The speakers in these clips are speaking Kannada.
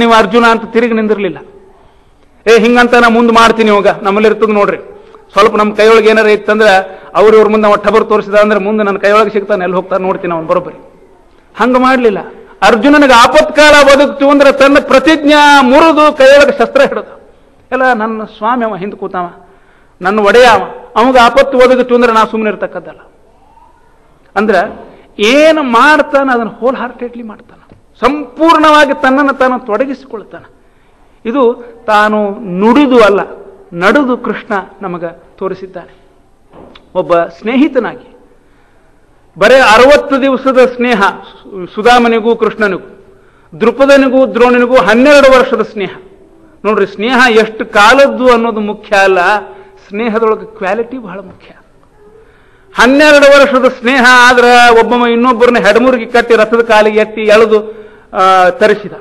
ನೀವು ಅರ್ಜುನ ಅಂತ ತಿರುಗಿ ನಿಂದಿರ್ಲಿಲ್ಲ. ಹಿಂಗಂತ ನಾ ಮುಂದೆ ಮಾಡ್ತೀನಿ ಇವಾಗ ನಮ್ಮಲ್ಲಿ ಇರ್ತದೆ ನೋಡ್ರಿ, ಸ್ವಲ್ಪ ನಮ್ಮ ಕೈಯೊಳಗೆ ಏನಾರ ಇತ್ತಂದ್ರೆ ಅವ್ರ ಮುಂದೆ ಒಟ್ಟಬರ್ ತೋರಿಸಿದ ಅಂದ್ರೆ ಮುಂದೆ ನನ್ನ ಕೈಯೊಳಗೆ ಸಿಗ್ತಾನೆ, ಎಲ್ಲಿ ಹೋಗ್ತಾನೆ ನೋಡ್ತೀನಿ ಅವನು ಬರೋಬ್ಬರಿ. ಹಂಗ ಮಾಡ್ಲಿಲ್ಲ. ಅರ್ಜುನನಿಗೆ ಆಪತ್ಕಾಲ ಬದುಕ್ತು ಅಂದ್ರೆ ತನ್ನ ಪ್ರತಿಜ್ಞಾ ಮುರಿದು ಕೈಯೊಳಗೆ ಶಸ್ತ್ರ ಹಿಡಿದು, ಎಲ್ಲ ನನ್ನ ಸ್ವಾಮಿ ಅವ ಹಿಂದೆ ಕೂತಾವ, ನನ್ನ ಒಡೆಯ ಅವ, ಅವಾಗ ಆಪತ್ತು ಒದಗಿತು ಅಂದ್ರೆ ನಾ ಸುಮ್ಮನೆ ಇರ್ತಕ್ಕದ್ದಲ್ಲ. ಅಂದ್ರೆ ಏನು ಮಾಡ್ತಾನೆ ಅದನ್ನು ಹೋಲ್ ಹಾರ್ಟೆಡ್ಲಿ ಮಾಡ್ತಾನೆ, ಸಂಪೂರ್ಣವಾಗಿ ತನ್ನನ್ನು ತಾನು ತೊಡಗಿಸಿಕೊಳ್ತಾನೆ. ಇದು ತಾನು ನುಡಿದು ಅಲ್ಲ, ನಡೆದು ಕೃಷ್ಣ ನಮಗ ತೋರಿಸಿದ್ದಾನೆ. ಒಬ್ಬ ಸ್ನೇಹಿತನಾಗಿ ಬರೇ 60 ದಿವಸದ ಸ್ನೇಹ ಸುಧಾಮನಿಗೂ ಕೃಷ್ಣನಿಗೂ, ದೃಪದನಿಗೂ ದ್ರೋಣನಿಗೂ 12 ವರ್ಷದ ಸ್ನೇಹ. ನೋಡ್ರಿ, ಸ್ನೇಹ ಎಷ್ಟು ಕಾಲದ್ದು ಅನ್ನೋದು ಮುಖ್ಯ ಅಲ್ಲ, ಸ್ನೇಹದೊಳಗೆ ಕ್ವಾಲಿಟಿ ಬಹಳ ಮುಖ್ಯ. 12 ವರ್ಷದ ಸ್ನೇಹ ಆದ್ರೆ ಒಬ್ಬ ಇನ್ನೊಬ್ಬರನ್ನ ಹೆಡಮುರುಗಿ ಕಟ್ಟಿ ರಥದ ಕಾಲಿಗೆ ಎತ್ತಿ ಎಳೆದು ತರಿಸಿದ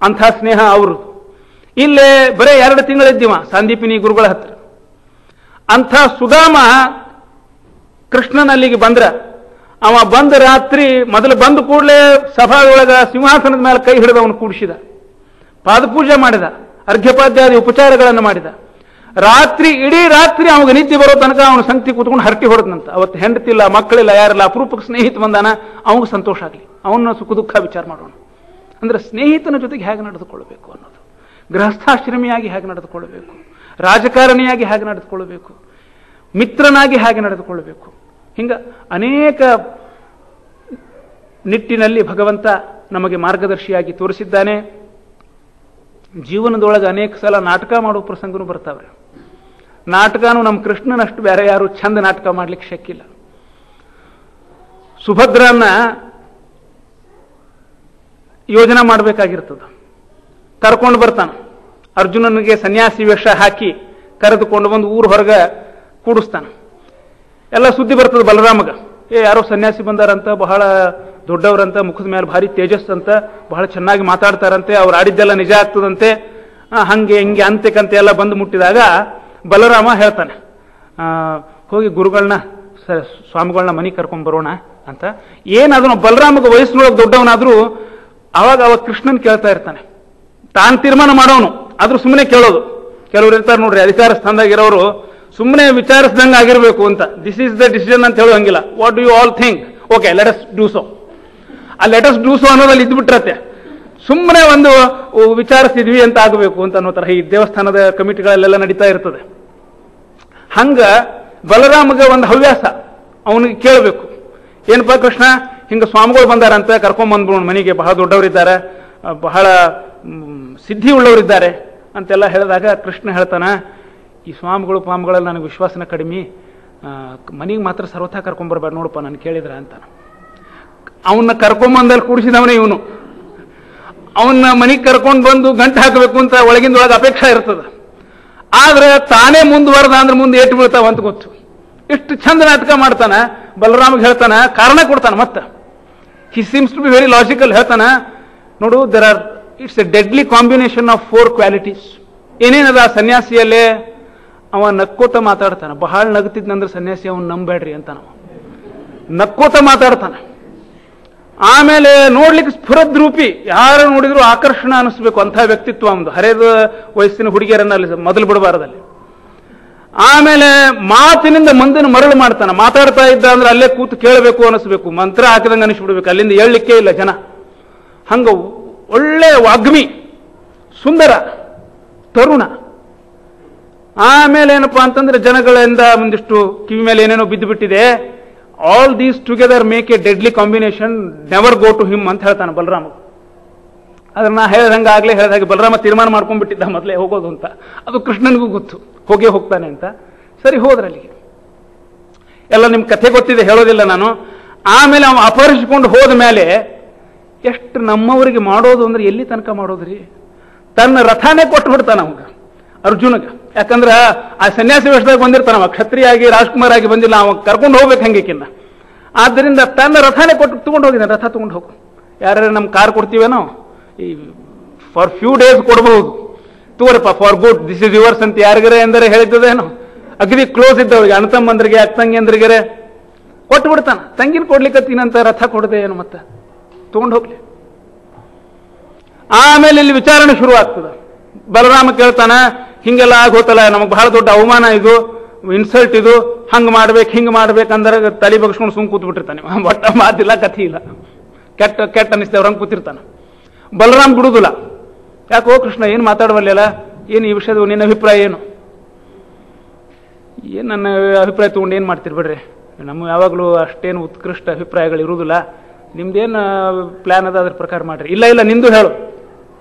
ಅಂಥ ಸ್ನೇಹ ಅವರು. ಇಲ್ಲೇ ಬರೇ 2 ತಿಂಗಳಿದ್ದೀವ ಸಂದೀಪಿನಿ ಗುರುಗಳ ಹತ್ರ. ಅಂಥ ಸುಧಾಮ ಕೃಷ್ಣನಲ್ಲಿಗೆ ಬಂದ್ರ, ಅವ ಬಂದ ರಾತ್ರಿ ಮೊದಲು ಬಂದ ಕೂಡಲೇ ಸಭಾದೊಳಗ ಸಿಂಹಾಸನದ ಮೇಲೆ ಕೈ ಹಿಡಿದು ಅವನು ಕೂಡಿಸಿದ, ಪಾದಪೂಜೆ ಮಾಡಿದ, ಅರ್ಘ್ಯಪಾದ್ಯಾದಿ ಉಪಚಾರಗಳನ್ನು ಮಾಡಿದ. ಇಡೀ ರಾತ್ರಿ ಅವನಿಗೆ ನಿದ್ದೆ ಬರೋ ತನಕ ಅವನು ಸಂಗತಿ ಕೂತ್ಕೊಂಡು ಹರಟಿ ಹೊಡೆದಂತ. ಅವತ್ತು ಹೆಂಡತಿಲ್ಲ, ಮಕ್ಕಳಿಲ್ಲ, ಯಾರಿಲ್ಲ, ಅಪರೂಪಕ್ಕೆ ಸ್ನೇಹಿತ ಬಂದಾನ, ಅವನಿಗೆ ಸಂತೋಷ ಆಗಲಿ, ಅವನ ಸುಖ ದುಃಖ ವಿಚಾರ ಮಾಡೋಣ. ಅಂದ್ರೆ ಸ್ನೇಹಿತನ ಜೊತೆಗೆ ಹೇಗೆ ನಡೆದುಕೊಳ್ಳಬೇಕು ಅನ್ನೋದು, ಗೃಹಸ್ಥಾಶ್ರಮಿಯಾಗಿ ಹೇಗೆ ನಡೆದುಕೊಳ್ಳಬೇಕು, ರಾಜಕಾರಣಿಯಾಗಿ ಹೇಗೆ ನಡೆದುಕೊಳ್ಳಬೇಕು, ಮಿತ್ರನಾಗಿ ಹೇಗೆ ನಡೆದುಕೊಳ್ಳಬೇಕು, ಹಿಂಗ ಅನೇಕ ನಿಟ್ಟಿನಲ್ಲಿ ಭಗವಂತ ನಮಗೆ ಮಾರ್ಗದರ್ಶಿಯಾಗಿ ತೋರಿಸಿದ್ದಾನೆ. ಜೀವನದೊಳಗೆ ಅನೇಕ ಸಲ ನಾಟಕ ಮಾಡುವ ಪ್ರಸಂಗನೂ ಬರ್ತಾವೆ. ನಾಟಕನೂ ನಮ್ಮ ಕೃಷ್ಣನಷ್ಟು ಬೇರೆ ಯಾರು ಚಂದ ನಾಟಕ ಮಾಡ್ಲಿಕ್ಕೆ ಶಕ್ಕಿಲ್ಲ. ಸುಭದ್ರನ್ನ ಯೋಜನೆ ಮಾಡಬೇಕಾಗಿರ್ತದ, ಕರ್ಕೊಂಡು ಬರ್ತಾನೆ. ಅರ್ಜುನನಿಗೆ ಸನ್ಯಾಸಿ ವೇಷ ಹಾಕಿ ಕರೆದುಕೊಂಡು ಬಂದು ಊರು ಹೊರಗೆ ಕೂಡಿಸ್ತಾನೆ. ಎಲ್ಲ ಸುದ್ದಿ ಬರ್ತದೆ ಬಲರಾಮಗ, ಯಾರೋ ಸನ್ಯಾಸಿ ಬಂದಾರಂತ, ಬಹಳ ದೊಡ್ಡವರಂತ, ಮುಖದ ಮೇಲೆ ಭಾರಿ ತೇಜಸ್ ಅಂತ, ಬಹಳ ಚೆನ್ನಾಗಿ ಮಾತಾಡ್ತಾರಂತೆ, ಅವ್ರು ಆಡಿದ್ದೆಲ್ಲ ನಿಜ ಆಗ್ತದಂತೆ, ಹಂಗೆ ಹಿಂಗೆ ಅಂತೆಕಂತೆ ಎಲ್ಲ ಬಂದು ಮುಟ್ಟಿದಾಗ ಬಲರಾಮ ಹೇಳ್ತಾನೆ, ಹೋಗಿ ಗುರುಗಳನ್ನ ಸ್ವಾಮಿಗಳನ್ನ ಮನೆಗೆ ಕರ್ಕೊಂಡ್ ಬರೋಣ ಅಂತ. ಏನಾದ್ರು ಬಲರಾಮಗ ವಯಸ್ಸಿನೊಳಗೆ ದೊಡ್ಡವನಾದ್ರೂ ಅವಾಗ ಕೃಷ್ಣನ್ ಕೇಳ್ತಾ ಇರ್ತಾನೆ. ತಾನು ತೀರ್ಮಾನ ಮಾಡೋನು, ಆದ್ರೂ ಸುಮ್ಮನೆ ಕೇಳೋದು. ಕೆಲವ್ರು ಇರ್ತಾರೆ ನೋಡ್ರಿ, ಅಧಿಕಾರ ಸ್ಥಾನದಾಗಿರೋರು ಸುಮ್ಮನೆ ವಿಚಾರಿಸಿದಂಗೆ ಆಗಿರ್ಬೇಕು ಅಂತ. ದಿಸ್ ಈಸ್ ದ ಡಿಸಿಷನ್ ಅಂತ ಹೇಳುವಂಗಿಲ್ಲ. What do you all think? Okay, let us do so. ಆ ಲೆಟ್ ಅಸ್ ಡೂ ಸೋ ಅನ್ನೋದಲ್ಲಿ ಇದ್ಬಿಟ್ರತ್ತೆ. ಸುಮ್ಮನೆ ಒಂದು ವಿಚಾರಿಸಿದ್ವಿ ಅಂತ ಆಗಬೇಕು ಅಂತ ಅನ್ನೋ ತರ ಈ ದೇವಸ್ಥಾನದ ಕಮಿಟಿಗಳಲ್ಲೆಲ್ಲ ನಡೀತಾ ಇರ್ತದೆ. ಹಂಗ ಬಲರಾಮಗೆ ಒಂದು ಹವ್ಯಾಸ, ಅವನಿಗೆ ಕೇಳಬೇಕು, ಏನಪ್ಪಾ ಕೃಷ್ಣ, ಹಿಂಗ ಸ್ವಾಮಿಗಳು ಬಂದಾರಂತ, ಕರ್ಕೊಂಡ್ ಬಂದ್ಬಿಡೋಣ ಮನೆಗೆ, ಬಹಳ ದೊಡ್ಡವರಿದ್ದಾರೆ, ಬಹಳ ಸಿದ್ಧಿ ಉಳ್ಳವರಿದ್ದಾರೆ ಅಂತೆಲ್ಲ ಹೇಳಿದಾಗ ಕೃಷ್ಣ ಹೇಳ್ತಾನ, ಈ ಸ್ವಾಮಿಗಳು ಪಾಮಿಗಳೆಲ್ಲ ನನಗೆ ವಿಶ್ವಾಸನ ಕಡಿಮೆ, ಮನೆಗೆ ಮಾತ್ರ ಸರ್ವಥಾ ಕರ್ಕೊಂಡ್ಬರ್ಬೇಡ ನೋಡಪ್ಪ ನಾನು ಕೇಳಿದ್ರ ಅಂತ. ಅವನ್ನ ಕರ್ಕೊಂಬಂದಲ್ಲಿ ಕೂಡಿಸಿದವನೇ ಇವನು. ಅವನ್ನ ಮನೆಗೆ ಕರ್ಕೊಂಡು ಬಂದು ಗಂಟು ಹಾಕಬೇಕು ಅಂತ ಒಳಗಿಂದೊಳಗೆ ಅಪೇಕ್ಷೆ ಇರ್ತದ. ಆದ್ರೆ ತಾನೇ ಮುಂದುವರೆದ ಅಂದ್ರೆ ಮುಂದೆ ಏಟು ಬೀಳ್ತಾವ ಅಂತ ಗೊತ್ತು. ಇಷ್ಟು ಚಂದ ನಾಟಕ ಮಾಡ್ತಾನ. ಬಲರಾಮಗೆ ಹೇಳ್ತಾನ, ಕಾರಣ ಕೊಡ್ತಾನ. ಮತ್ತೆ he seems to be very logical. ಹೇಳ್ತಾನ, ನೋಡು, it's a deadly combination of 4 qualities. ಏನೇನದ ಆ ಸನ್ಯಾಸಿಯಲ್ಲೇ? ಅವ ನಕ್ಕೋತ ಮಾತಾಡ್ತಾನ. ಬಹಳ ನಗ್ತಿದ್ನಂದ್ರೆ ಸನ್ಯಾಸಿ ಅವನ್ ನಂಬೇಡ್ರಿ ಅಂತ ನಾವು ನಕ್ಕೋತ ಮಾತಾಡ್ತಾನ. ಆಮೇಲೆ ನೋಡ್ಲಿಕ್ಕೆ ಸ್ಫುರದ್ರೂಪಿ, ಯಾರು ನೋಡಿದ್ರು ಆಕರ್ಷಣ ಅನಿಸ್ಬೇಕು ಅಂತ ವ್ಯಕ್ತಿತ್ವ ಒಂದು. ಹರಿದ ವಯಸ್ಸಿನ ಹುಡುಗಿಯರನ್ನ ಅಲ್ಲಿ ಮೊದಲು ಬಿಡಬಾರದಲ್ಲಿ. ಆಮೇಲೆ ಮಾತಿನಿಂದ ಮಂದಿನ ಮರಳು ಮಾಡ್ತಾನ. ಮಾತಾಡ್ತಾ ಇದ್ದ ಅಂದ್ರೆ ಅಲ್ಲೇ ಕೂತು ಕೇಳಬೇಕು ಅನಿಸ್ಬೇಕು, ಮಂತ್ರ ಹಾಕಿದಂಗೆ ಅನಿಸ್ಬಿಡ್ಬೇಕು, ಅಲ್ಲಿಂದ ಹೇಳಲಿಕ್ಕೆ ಇಲ್ಲ ಜನ. ಹಂಗ ಒಳ್ಳೆ ವಾಗ್ಮಿ, ಸುಂದರ, ತರುಣ. ಆಮೇಲೆ ಏನಪ್ಪಾ ಅಂತಂದ್ರೆ ಜನಗಳಿಂದ ಒಂದಿಷ್ಟು ಕಿವಿ ಮೇಲೆ ಏನೇನೋ ಬಿದ್ದು ಬಿಟ್ಟಿದೆ. All these together make a deadly combination, never go to him ಅಂತ ಹೇಳ್ತಾನೆ ಬಲರಾಮ. ಅದನ್ನ ಹೇಳ್ದಂಗೆ ಆಗ್ಲೇ ಹೇಳಿದಾಗ ಬಲರಾಮ ತೀರ್ಮಾನ ಮಾಡ್ಕೊಂಡ್ಬಿಟ್ಟಿದ್ದ ಮೊದಲೇ ಹೋಗೋದು ಅಂತ. ಅದು ಕೃಷ್ಣನಿಗೂ ಗೊತ್ತು, ಹೋಗೇ ಹೋಗ್ತಾನೆ ಅಂತ. ಸರಿ, ಹೋದ್ರಲ್ಲಿಗೆ ಎಲ್ಲ ನಿಮ್ ಕಥೆ ಗೊತ್ತಿದೆ, ಹೇಳೋದಿಲ್ಲ ನಾನು. ಆಮೇಲೆ ಅವ ಅಪಹರಿಸಿಕೊಂಡು ಹೋದ ಮೇಲೆ ಎಷ್ಟು ನಮ್ಮವರಿಗೆ ಮಾಡೋದು ಅಂದ್ರೆ ಎಲ್ಲಿ ತನಕ ಮಾಡೋದ್ರಿ? ತನ್ನ ರಥಾನೇ ಕೊಟ್ಟು ಬಿಡ್ತಾನ ಅವಾಗ ಅರ್ಜುನಗ. ಯಾಕಂದ್ರ ಆ ಸನ್ಯಾಸಿ ವೇಷದಾಗ ಬಂದಿರ್ತಾನ, ಕ್ಷತ್ರಿಯಾಗಿ ರಾಜ್ಕುಮಾರ್ ಆಗಿ ಬಂದಿಲ್ಲ, ಅವ ಕರ್ಕೊಂಡು ಹೋಗ್ಬೇಕು ಹಂಗೆಕಿನ್ನ. ಆದ್ದರಿಂದ ತನ್ನ ರಥಾನೇ ಕೊಟ್ಟು ತಗೊಂಡು ಹೋಗಿದ್ದಾನೆ. ರಥ ತಗೊಂಡು ಹೋಗು, ಯಾರ್ಯಾರು ನಮ್ಮ ಕಾರ್ ಕೊಡ್ತೀವೇನೋ, ಈ ಫಾರ್ ಫ್ಯೂ ಡೇಸ್ ಕೊಡಬಹುದು, ತೋರಪ್ಪ for good, this is yours ಅಂತ ಯಾರಿಗರೆ ಎಂದರೆ ಹೇಳಿದ್ದದೇನೋ. ಅಗದಿ ಕ್ಲೋಸ್ ಇದ್ದವಳಿಗೆ, ಅಣ್ಣತಮ್ಮಂದ್ರಿಗೆ ಅಕ್ಕಂಗಿಂದ್ರಿಗರೆ ಕೊಟ್ಟು ಬಿಡ್ತಾನ. ತಂಗಿನ ಕೊಡ್ಲಿಕ್ಕತ್ತೀನಂತ ರಥ ಕೊಡದೆ ಏನು ಮತ್ತೆ ತಗೊಂಡು ಹೋಗ್ಲಿ. ಆಮೇಲೆ ಇಲ್ಲಿ ವಿಚಾರಣೆ ಶುರು ಆಗ್ತದೆ. ಬಲರಾಮ ಕೇಳ್ತಾನ, ಹಿಂಗೆಲ್ಲ ಆಗೋತಲ್ಲ, ನಮಗೆ ಬಹಳ ದೊಡ್ಡ ಅವಮಾನ ಇದು, ಇನ್ಸಲ್ಟ್ ಇದು, ಹಂಗೆ ಮಾಡ್ಬೇಕು ಹಿಂಗೆ ಮಾಡ್ಬೇಕಂದ್ರೆ ತಲೆ ಬಗ್ಸ್ಕೊಂಡು ಸುಮ್ ಕೂತ್ ಬಿಟ್ಟಿರ್ತಾನೆ. ಒಟ್ಟ ಮಾತಿಲ್ಲ, ಕಥೆ ಇಲ್ಲ, ಕೆಟ್ಟ ಕೆಟ್ಟ ಅನಿಸ್ತೇವ್ರಂಗೆ ಕೂತಿರ್ತಾನೆ. ಬಲರಾಮ್ ಬಿಡುದಿಲ್ಲ. ಯಾಕೋ ಕೃಷ್ಣ ಏನು ಮಾತಾಡವಲ್ಲ, ಏನು ಈ ವಿಷಯದ ನಿನ್ನ ಅಭಿಪ್ರಾಯ ಏನು? ನನ್ನ ಅಭಿಪ್ರಾಯ ತಗೊಂಡು ಏನು ಮಾಡ್ತೀರಿ ಬಿಡ್ರಿ, ನಮ್ಮ ಯಾವಾಗಲೂ ಅಷ್ಟೇನು ಉತ್ಕೃಷ್ಟ ಅಭಿಪ್ರಾಯಗಳು ಇರುವುದಿಲ್ಲ, ನಿಮ್ದೇನು ಪ್ಲಾನ್ ಅದ ಅದ್ರ ಪ್ರಕಾರ ಮಾಡ್ರಿ. ಇಲ್ಲ ಇಲ್ಲ ನಿಂದು ಹೇಳು.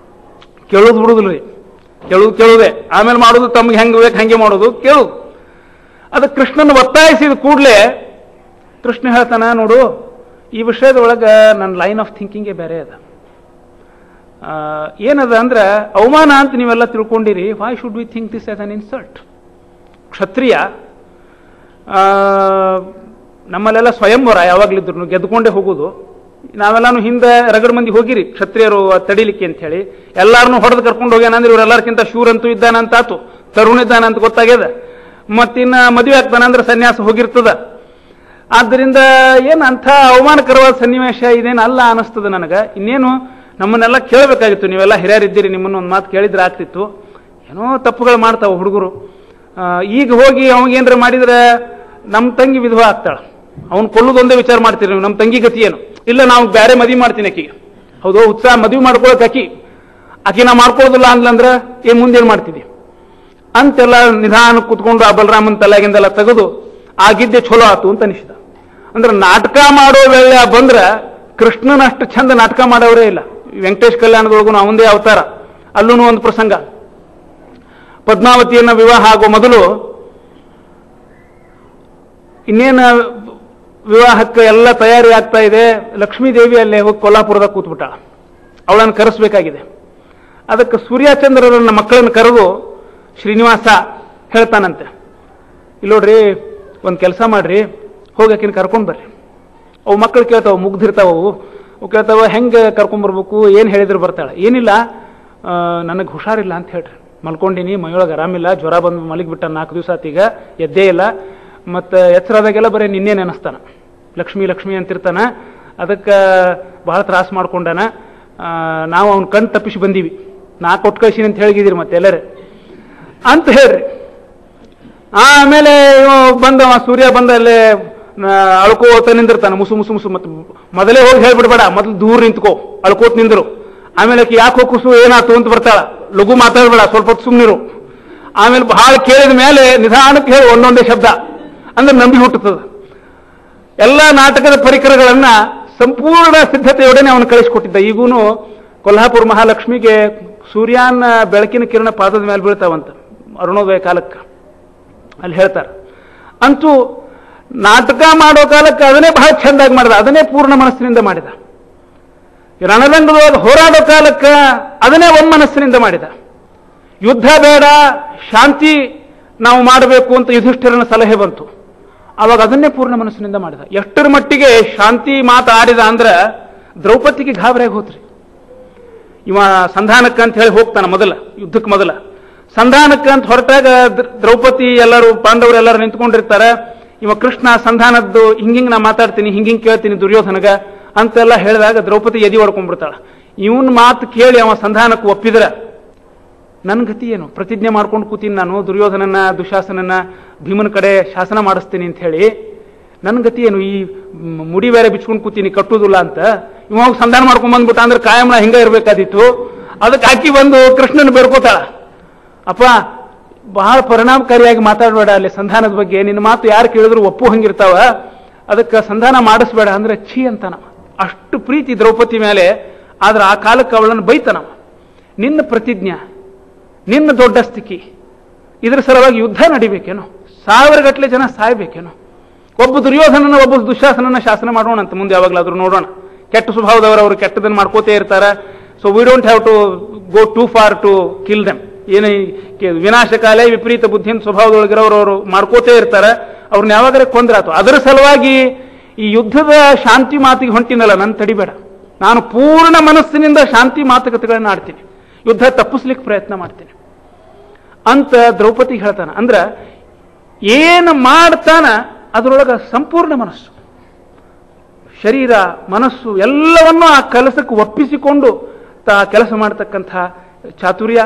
ಕೇಳೋದು ಬಿಡುದಿಲ್ಲ ರೀ, ಕೇಳುವುದೇ, ಆಮೇಲೆ ಮಾಡೋದು ತಮ್ಗೆ ಹೆಂಗೆ ಬೇಕು ಹಂಗೆ ಮಾಡೋದು, ಕೇಳುದು. ಅದಕ್ಕೆ ಕೃಷ್ಣನ ಒತ್ತಾಯಿಸಿದ ಕೂಡಲೇ ಕೃಷ್ಣ ಹೇಳ್ತಾನ, ನೋಡು ಈ ವಿಷಯದೊಳಗೆ ನನ್ನ ಲೈನ್ ಆಫ್ ಥಿಂಕಿಂಗೇ ಬೇರೆ ಅದ. ಏನದ ಅಂದ್ರೆ ಅವಮಾನ ಅಂತ ನೀವೆಲ್ಲ ತಿಳ್ಕೊಂಡಿರಿ. Why should we think this as an insult? Kshatriya, ನಮ್ಮಲ್ಲೆಲ್ಲ ಸ್ವಯಂವರ ಯಾವಾಗಲಿದ್ರು ಗೆದ್ಕೊಂಡೇ ಹೋಗೋದು. ನಾವೆಲ್ಲಾನು ಹಿಂದೆ ರಗಡ್ ಮಂದಿ ಹೋಗಿರಿ ಕ್ಷತ್ರಿಯರು ತಡಿಲಿಕ್ಕೆ ಅಂತ ಹೇಳಿ, ಎಲ್ಲಾರನ್ನು ಹೊಡೆದು ಕರ್ಕೊಂಡು ಹೋಗ್ಯಾನಂದ್ರೆ ಇವರೆಲ್ಲರಿಗಿಂತ ಶೂರಂತೂ ಇದ್ದಾನಂತಾತು, ತರುಣ ಇದ್ದಾನಂತ ಗೊತ್ತಾಗ್ಯದ. ಮತ್ತಿನ್ನ ಮದುವೆ ಆಗ್ತಾನಂದ್ರೆ ಸನ್ಯಾಸ ಹೋಗಿರ್ತದ. ಆದ್ದರಿಂದ ಏನು ಅಂಥ ಅವಮಾನಕರವಾದ ಸನ್ನಿವೇಶ ಇದೇನು ಅಲ್ಲ ಅನಿಸ್ತದೆ ನನಗೆ. ಇನ್ನೇನು ನಮ್ಮನ್ನೆಲ್ಲ ಕೇಳಬೇಕಾಗಿತ್ತು, ನೀವೆಲ್ಲ ಹಿರಿಯರಿದ್ದೀರಿ, ನಿಮ್ಮನ್ನು ಒಂದು ಮಾತು ಕೇಳಿದ್ರೆ ಆಗ್ತಿತ್ತು. ಏನೋ ತಪ್ಪುಗಳು ಮಾಡ್ತಾವ ಹುಡುಗರು. ಈಗ ಹೋಗಿ ಅವಾಗೇನ್ರ ಮಾಡಿದ್ರೆ ನಮ್ಮ ತಂಗಿ ವಿಧವಾ ಆಗ್ತಾಳೆ, ಅವ್ನು ಕೊಲ್ಲುದೊಂದೇ ವಿಚಾರ ಮಾಡ್ತೀರಿ ನೀವು, ನಮ್ಮ ತಂಗಿ ಗತಿ ಏನು? ಇಲ್ಲ ನಾವು ಬೇರೆ ಮದುವೆ ಮಾಡ್ತೀನಿ ಆಕಿಗೆ. ಹೌದು, ಉತ್ಸಾಹ ಮದುವೆ ಮಾಡ್ಕೊಳಕ್ ಆಕಿ ನಾ ಮಾಡ್ಕೊಳ್ಳೋದಿಲ್ಲ ಅಂದ್ಲಂದ್ರೆ ಏನ್ ಮುಂದೇನು ಮಾಡ್ತಿದ್ದಿ ಅಂತೆಲ್ಲ ನಿಧಾನ ಕುತ್ಕೊಂಡು ಆ ಬಲರಾಮನ ತಲೆಗಿಂದೆಲ್ಲ ತೆಗೆದು ಆಗಿದ್ದೆ ಚಲೋ ಆತು ಅಂತ ಅನಿಸಿದ. ಅಂದ್ರೆ ನಾಟಕ ಮಾಡೋ ವೇಳೆ ಬಂದ್ರೆ ಕೃಷ್ಣನಷ್ಟು ಚಂದ ನಾಟಕ ಮಾಡೋರೇ ಇಲ್ಲ. ವೆಂಕಟೇಶ್ ಕಲ್ಯಾಣದೊಳಗೂ ಅವಂದೇ ಅವತಾರ, ಅಲ್ಲೂ ಒಂದು ಪ್ರಸಂಗ. ಪದ್ಮಾವತಿಯನ್ನ ವಿವಾಹ ಆಗೋ ಮೊದಲು ಇನ್ನೇನು ವಿವಾಹಕ್ಕೆ ಎಲ್ಲ ತಯಾರಿ ಆಗ್ತಾ ಇದೆ, ಲಕ್ಷ್ಮೀದೇವಿ ಅಲ್ಲೇ ಹೋಗಿ ಕೊಲ್ಲಾಪುರದಾಗ ಕೂತ್ಬಿಟ್ಟ. ಅವಳನ್ನು ಕರೆಸಬೇಕಾಗಿದೆ. ಅದಕ್ಕೆ ಸೂರ್ಯಚಂದ್ರರನ್ನ ಮಕ್ಕಳನ್ನು ಕರೆದು ಶ್ರೀನಿವಾಸ ಹೇಳ್ತಾನಂತೆ, ಇಲ್ಲೋಡ್ರಿ ಒಂದು ಕೆಲಸ ಮಾಡ್ರಿ, ಹೋಗಿ ಆಕಿನ ಕರ್ಕೊಂಡು ಬರ್ರಿ. ಅವು ಮಕ್ಕಳು ಕೇಳ್ತಾವ, ಮುಗ್ದಿರ್ತಾವ, ಅವು ಕೇಳ್ತಾವ ಹೆಂಗೆ ಕರ್ಕೊಂಡ್ಬರ್ಬೇಕು, ಏನು ಹೇಳಿದ್ರು ಬರ್ತಾಳೆ. ಏನಿಲ್ಲ, ನನಗೆ ಹುಷಾರಿಲ್ಲ ಅಂತ ಹೇಳ್ರಿ, ಮಲ್ಕೊಂಡಿನಿ, ಮೈಯೊಳಗೆ ಆರಾಮಿಲ್ಲ, ಜ್ವರ ಬಂದು ಮಲಗಿಬಿಟ್ಟ 4 ದಿವಸ ಆತೀಗ, ಎದ್ದೇ ಇಲ್ಲ, ಮತ್ತು ಎಚ್ಚರಾದಾಗೆಲ್ಲ ಬರೀ ನಿನ್ನೆ ನೆನೆಸ್ತಾನ, ಲಕ್ಷ್ಮಿ ಲಕ್ಷ್ಮಿ ಅಂತಿರ್ತಾನ, ಅದಕ್ಕೆ ಬಹಳ ತ್ರಾಸ ಮಾಡ್ಕೊಂಡಾನ. ನಾವು ಅವ್ನ ಕಣ್ ತಪ್ಪಿಸಿ ಬಂದೀವಿ, ನಾ ಕೊಟ್ಟು ಕಳಿಸಿನಿ ಅಂತ ಹೇಳಿದಿರಿ ಮತ್ತೆ ಎಲ್ಲರೇ ಅಂತ ಹೇಳ್ರಿ. ಆಮೇಲೆ ಬಂದವ ಸೂರ್ಯ ಬಂದ ಅಲ್ಲೇ ಅಳ್ಕೋತ ನಿಂದಿರ್ತಾನೆ, ಮುಸು ಮುಸು ಮುಸು. ಮತ್ತೆ ಮೊದಲೇ ಹೋಗಿ ಹೇಳ್ಬಿಡ್ಬೇಡ, ಮೊದಲು ದೂರ ನಿಂತ್ಕೋ, ಅಳ್ಕೋತ ನಿಂದ್ರು. ಆಮೇಲೆ ಯಾಕೆ ಕುಸು ಏನಾಯ್ತು ಅಂತ ಬರ್ತಾಳ, ಲಘು ಮಾತಾಡ್ಬೇಡ, ಸ್ವಲ್ಪ ಹೊತ್ತು ಸುಮ್ಮನಿರು. ಆಮೇಲೆ ಬಹಳ ಕೇಳಿದ ಮೇಲೆ ನಿಧಾನಕ್ಕೆ ಹೇಳಿ ಒಂದೊಂದೇ ಶಬ್ದ, ಅಂದ್ರೆ ನಂಬಿ ಹುಟ್ಟುತ್ತದೆ. ಎಲ್ಲ ನಾಟಕದ ಪರಿಕರಗಳನ್ನ ಸಂಪೂರ್ಣ ಸಿದ್ಧತೆಯೊಡನೆ ಅವನು ಕಳಿಸಿಕೊಟ್ಟಿದ್ದ. ಈಗೂನು ಕೊಲ್ಹಾಪುರ ಮಹಾಲಕ್ಷ್ಮಿಗೆ ಸೂರ್ಯನ ಬೆಳಕಿನ ಕಿರಣ ಪಾದದ ಮೇಲೆ ಬೀಳ್ತಾವಂತ ಅರುಣೋದಯ ಕಾಲಕ್ಕೆ, ಅಲ್ಲಿ ಹೇಳ್ತಾರೆ. ಅಂತೂ ನಾಟಕ ಮಾಡೋ ಕಾಲಕ್ಕೆ ಅದನ್ನೇ ಬಹಳ ಚೆಂದಾಗಿ ಮಾಡಿದ, ಅದನ್ನೇ ಪೂರ್ಣ ಮನಸ್ಸಿನಿಂದ ಮಾಡಿದ. ರಣರಂಗದೊಳಗೆ ಹೋರಾಡೋ ಕಾಲಕ್ಕೆ ಅದನ್ನೇ ಒಮ್ಮನಸ್ಸಿನಿಂದ ಮಾಡಿದ. ಯುದ್ಧ ಬೇಡ, ಶಾಂತಿ ನಾವು ಮಾಡಬೇಕು ಅಂತ ಯುಧಿಷ್ಠಿರನ ಸಲಹೆ ಬಂತು, ಅವಾಗ ಅದನ್ನೇ ಪೂರ್ಣ ಮನಸ್ಸಿನಿಂದ ಮಾಡಿದ. ಎಷ್ಟರ ಮಟ್ಟಿಗೆ ಶಾಂತಿ ಮಾತಾಡಿದ ಅಂದ್ರೆ ದ್ರೌಪದಿಗೆ ಗಾಬರಿಯಾಗಿ ಹೋತ್ರಿ. ಇವ ಸಂಧಾನಕ್ಕೆ ಅಂತ ಹೇಳಿ ಹೋಗ್ತಾನ, ಮೊದಲ ಯುದ್ಧಕ್ಕೆ ಮೊದಲ ಸಂಧಾನಕ್ಕೆ ಅಂತ ಹೊರಟಾಗ ದ್ರೌಪದಿ ಎಲ್ಲರೂ ಪಾಂಡವರು ಎಲ್ಲರೂ ನಿಂತ್ಕೊಂಡಿರ್ತಾರೆ. ಇವ ಕೃಷ್ಣ ಸಂಧಾನದ್ದು ಹಿಂಗಿಂಗ್ ನಾ ಮಾತಾಡ್ತೀನಿ, ಹಿಂಗಿಂಗ್ ಕೇಳ್ತೀನಿ ದುರ್ಯೋಧನಗ ಅಂತೆಲ್ಲ ಹೇಳಿದಾಗ ದ್ರೌಪದಿ ಎದಿ ಹೊಡ್ಕೊಂಡ್ಬಿಡ್ತಾಳ. ಇವನ್ ಮಾತು ಕೇಳಿ ಅವ ಸಂಧಾನಕ್ಕೆ ಒಪ್ಪಿದ್ರ ನನ್ನ ಗತಿ ಏನು? ಪ್ರತಿಜ್ಞೆ ಮಾಡ್ಕೊಂಡು ಕೂತೀನಿ ನಾನು, ದುರ್ಯೋಧನನ್ನ ದುಶಾಸನನ್ನ ಭೀಮನ ಕಡೆ ಶಾಸನ ಮಾಡಿಸ್ತೀನಿ ಅಂತ ಹೇಳಿ, ನನ್ನ ಗತಿ ಏನು? ಈ ಮುಡಿ ಬೇರೆ ಬಿಚ್ಕೊಂಡು ಕೂತೀನಿ, ಕಟ್ಟುದಿಲ್ಲ ಅಂತ. ಇವಾಗ ಸಂಧಾನ ಮಾಡ್ಕೊಂಡ್ ಬಂದ್ಬಿಟ್ಟ ಅಂದ್ರೆ ಕಾಯಂನ ಹಿಂಗ ಇರ್ಬೇಕಾದಿತ್ತು. ಅದಕ್ಕೆ ಹಾಕಿ ಬಂದು ಕೃಷ್ಣನ ಬೇಡ್ಕೋತಾಳ, ಅಪ್ಪ ಬಹಳ ಪರಿಣಾಮಕಾರಿಯಾಗಿ ಮಾತಾಡಬೇಡ, ಅಲ್ಲಿ ಸಂಧಾನದ ಬಗ್ಗೆ ನಿನ್ನ ಮಾತು ಯಾರು ಕೇಳಿದ್ರು ಒಪ್ಪು ಹಂಗಿರ್ತಾವ, ಅದಕ್ಕೆ ಸಂಧಾನ ಮಾಡಿಸ್ಬೇಡ ಅಂದ್ರೆ ಛೀ ಅಂತಾನವ. ಅಷ್ಟು ಪ್ರೀತಿ ದ್ರೌಪದಿ ಮೇಲೆ. ಆದ್ರೆ ಆ ಕಾಲಕ್ಕೆ ಅವಳನ್ನು ಬೈತಾನವ, ನಿನ್ನ ಪ್ರತಿಜ್ಞಾ, ನಿನ್ನ ದೊಡ್ಡ ಸ್ಥಿತಿ, ಇದರ ಸಲುವಾಗಿ ಯುದ್ಧ ನಡಿಬೇಕೇನೋ, 1000 ಗಟ್ಟಲೆ ಜನ ಸಾಯ್ಬೇಕೇನೋ? ಒಬ್ಬ ದುರ್ಯೋಧನನ ಒಬ್ಬ ದುಶಾಸನನ ಶಾಸನ ಮಾಡೋಣ ಅಂತ ಮುಂದೆ ಯಾವಾಗಲಾದ್ರೂ ನೋಡೋಣ. ಕೆಟ್ಟ ಸ್ವಭಾವದವರು ಅವರು ಕೆಟ್ಟದನ್ನು ಮಾಡ್ಕೋತೇ ಇರ್ತಾರೆ. So we don't have to go too far to kill them. ಏನೇ ವಿನಾಶಕಾಲೇ ವಿಪರೀತ ಬುದ್ಧಿನ ಸ್ವಭಾವದೊಳಗಿರೋರು ಮಾಡ್ಕೋತೇ ಇರ್ತಾರೆ, ಅವ್ರನ್ನ ಯಾವಾಗಲೇ ಕೊಂದ್ರಾತು. ಅದರ ಸಲುವಾಗಿ ಈ ಯುದ್ಧದ ಶಾಂತಿ ಮಾತಿಗೆ ಹೊಂಟಿನಲ್ಲ, ನನ್ನ ತಡಿಬೇಡ, ನಾನು ಪೂರ್ಣ ಮನಸ್ಸಿನಿಂದ ಶಾಂತಿ ಮಾತುಕತೆಗಳನ್ನ ಆಡ್ತೀನಿ, ಯುದ್ಧ ತಪ್ಪಿಸ್ಲಿಕ್ಕೆ ಪ್ರಯತ್ನ ಮಾಡ್ತೀನಿ ಅಂತ ದ್ರೌಪದಿ ಹೇಳ್ತಾನ. ಅಂದ್ರ ಏನು ಮಾಡ್ತಾನ ಅದರೊಳಗ ಸಂಪೂರ್ಣ ಮನಸ್ಸು, ಶರೀರ, ಮನಸ್ಸು ಎಲ್ಲವನ್ನೂ ಆ ಕೆಲಸಕ್ಕೆ ಒಪ್ಪಿಸಿಕೊಂಡು ಕೆಲಸ ಮಾಡತಕ್ಕಂಥ ಚಾತುರ್ಯ,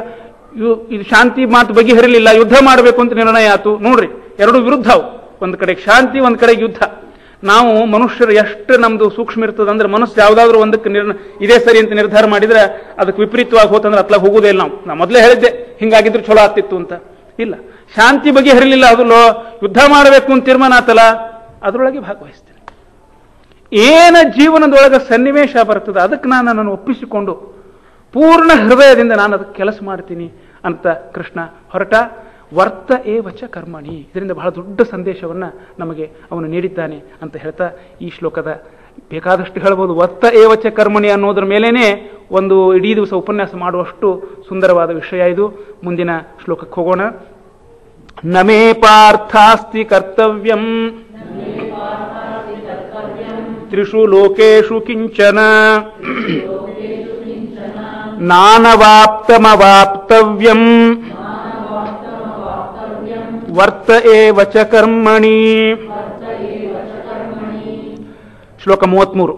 ಇದು ಶಾಂತಿ ಮಾತು ಬಗೆಹರಿಲಿಲ್ಲ, ಯುದ್ಧ ಮಾಡಬೇಕು ಅಂತ ನಿರ್ಣಯ ಆಯ್ತು. ನೋಡ್ರಿ, ಎರಡು ವಿರುದ್ಧ ಅವು. ಒಂದು ಕಡೆಗೆ ಶಾಂತಿ, ಒಂದು ಕಡೆಗೆ ಯುದ್ಧ. ನಾವು ಮನುಷ್ಯರು ಎಷ್ಟು ನಮ್ದು ಸೂಕ್ಷ್ಮ ಇರ್ತದೆ ಅಂದ್ರೆ, ಮನಸ್ಸು ಯಾವುದಾದ್ರೂ ಒಂದಕ್ಕೆ ಇದೇ ಸರಿ ಅಂತ ನಿರ್ಧಾರ ಮಾಡಿದ್ರೆ ಅದಕ್ಕೆ ವಿಪರೀತವಾಗಿ ಹೋತಂದ್ರೆ ಅತ್ಲಾಗ ಹೋಗುದೇ ಇಲ್ಲ. ನಾ ಮೊದಲೇ ಹೇಳಿದ್ದೆ ಹಿಂಗಾಗಿದ್ರೆ ಚಲೋ ಆಗ್ತಿತ್ತು ಅಂತ. ಇಲ್ಲ, ಶಾಂತಿ ಬಗೆಹರಿಲಿಲ್ಲ, ಅದು ಯುದ್ಧ ಮಾಡಬೇಕು ಅಂತ ತೀರ್ಮಾನ ಆತಲ್ಲ, ಅದರೊಳಗೆ ಭಾಗವಹಿಸ್ತೇನೆ. ಏನ ಜೀವನದೊಳಗೆ ಸನ್ನಿವೇಶ ಬರ್ತದೆ ಅದಕ್ಕೆ ನಾನು ಒಪ್ಪಿಸಿಕೊಂಡು ಪೂರ್ಣ ಹೃದಯದಿಂದ ನಾನು ಅದಕ್ಕೆ ಕೆಲಸ ಮಾಡ್ತೀನಿ ಅಂತ ಕೃಷ್ಣ ಹೊರಟ. ವರ್ತ ಏವಚ ಕರ್ಮಣಿ, ಇದರಿಂದ ಬಹಳ ದೊಡ್ಡ ಸಂದೇಶವನ್ನು ನಮಗೆ ಅವನು ನೀಡಿದ್ದಾನೆ ಅಂತ ಹೇಳ್ತಾ ಈ ಶ್ಲೋಕದ ಬೇಕಾದಷ್ಟು ಹೇಳ್ಬೋದು. ವರ್ತ ಏವಚ ಕರ್ಮಣಿ ಅನ್ನೋದ್ರ ಮೇಲೇನೆ ಒಂದು ಇಡೀ ದಿವಸ ಉಪನ್ಯಾಸ ಮಾಡುವಷ್ಟು ಸುಂದರವಾದ ವಿಷಯ ಇದು. ಮುಂದಿನ ಶ್ಲೋಕಕ್ಕೆ ಹೋಗೋಣ. ನಮೇ ಪಾರ್ಥಾಸ್ತಿ ಕರ್ತವ್ಯಂ ತ್ರಿಷು ಲೋಕೇಶು ಕಿಂಚನ ನಾನವಾಪ್ತಮವಾಪ್ತವ್ಯಂ ವರ್ತ ಏವಚ ಕರ್ಮಣಿ. ಶ್ಲೋಕ 33.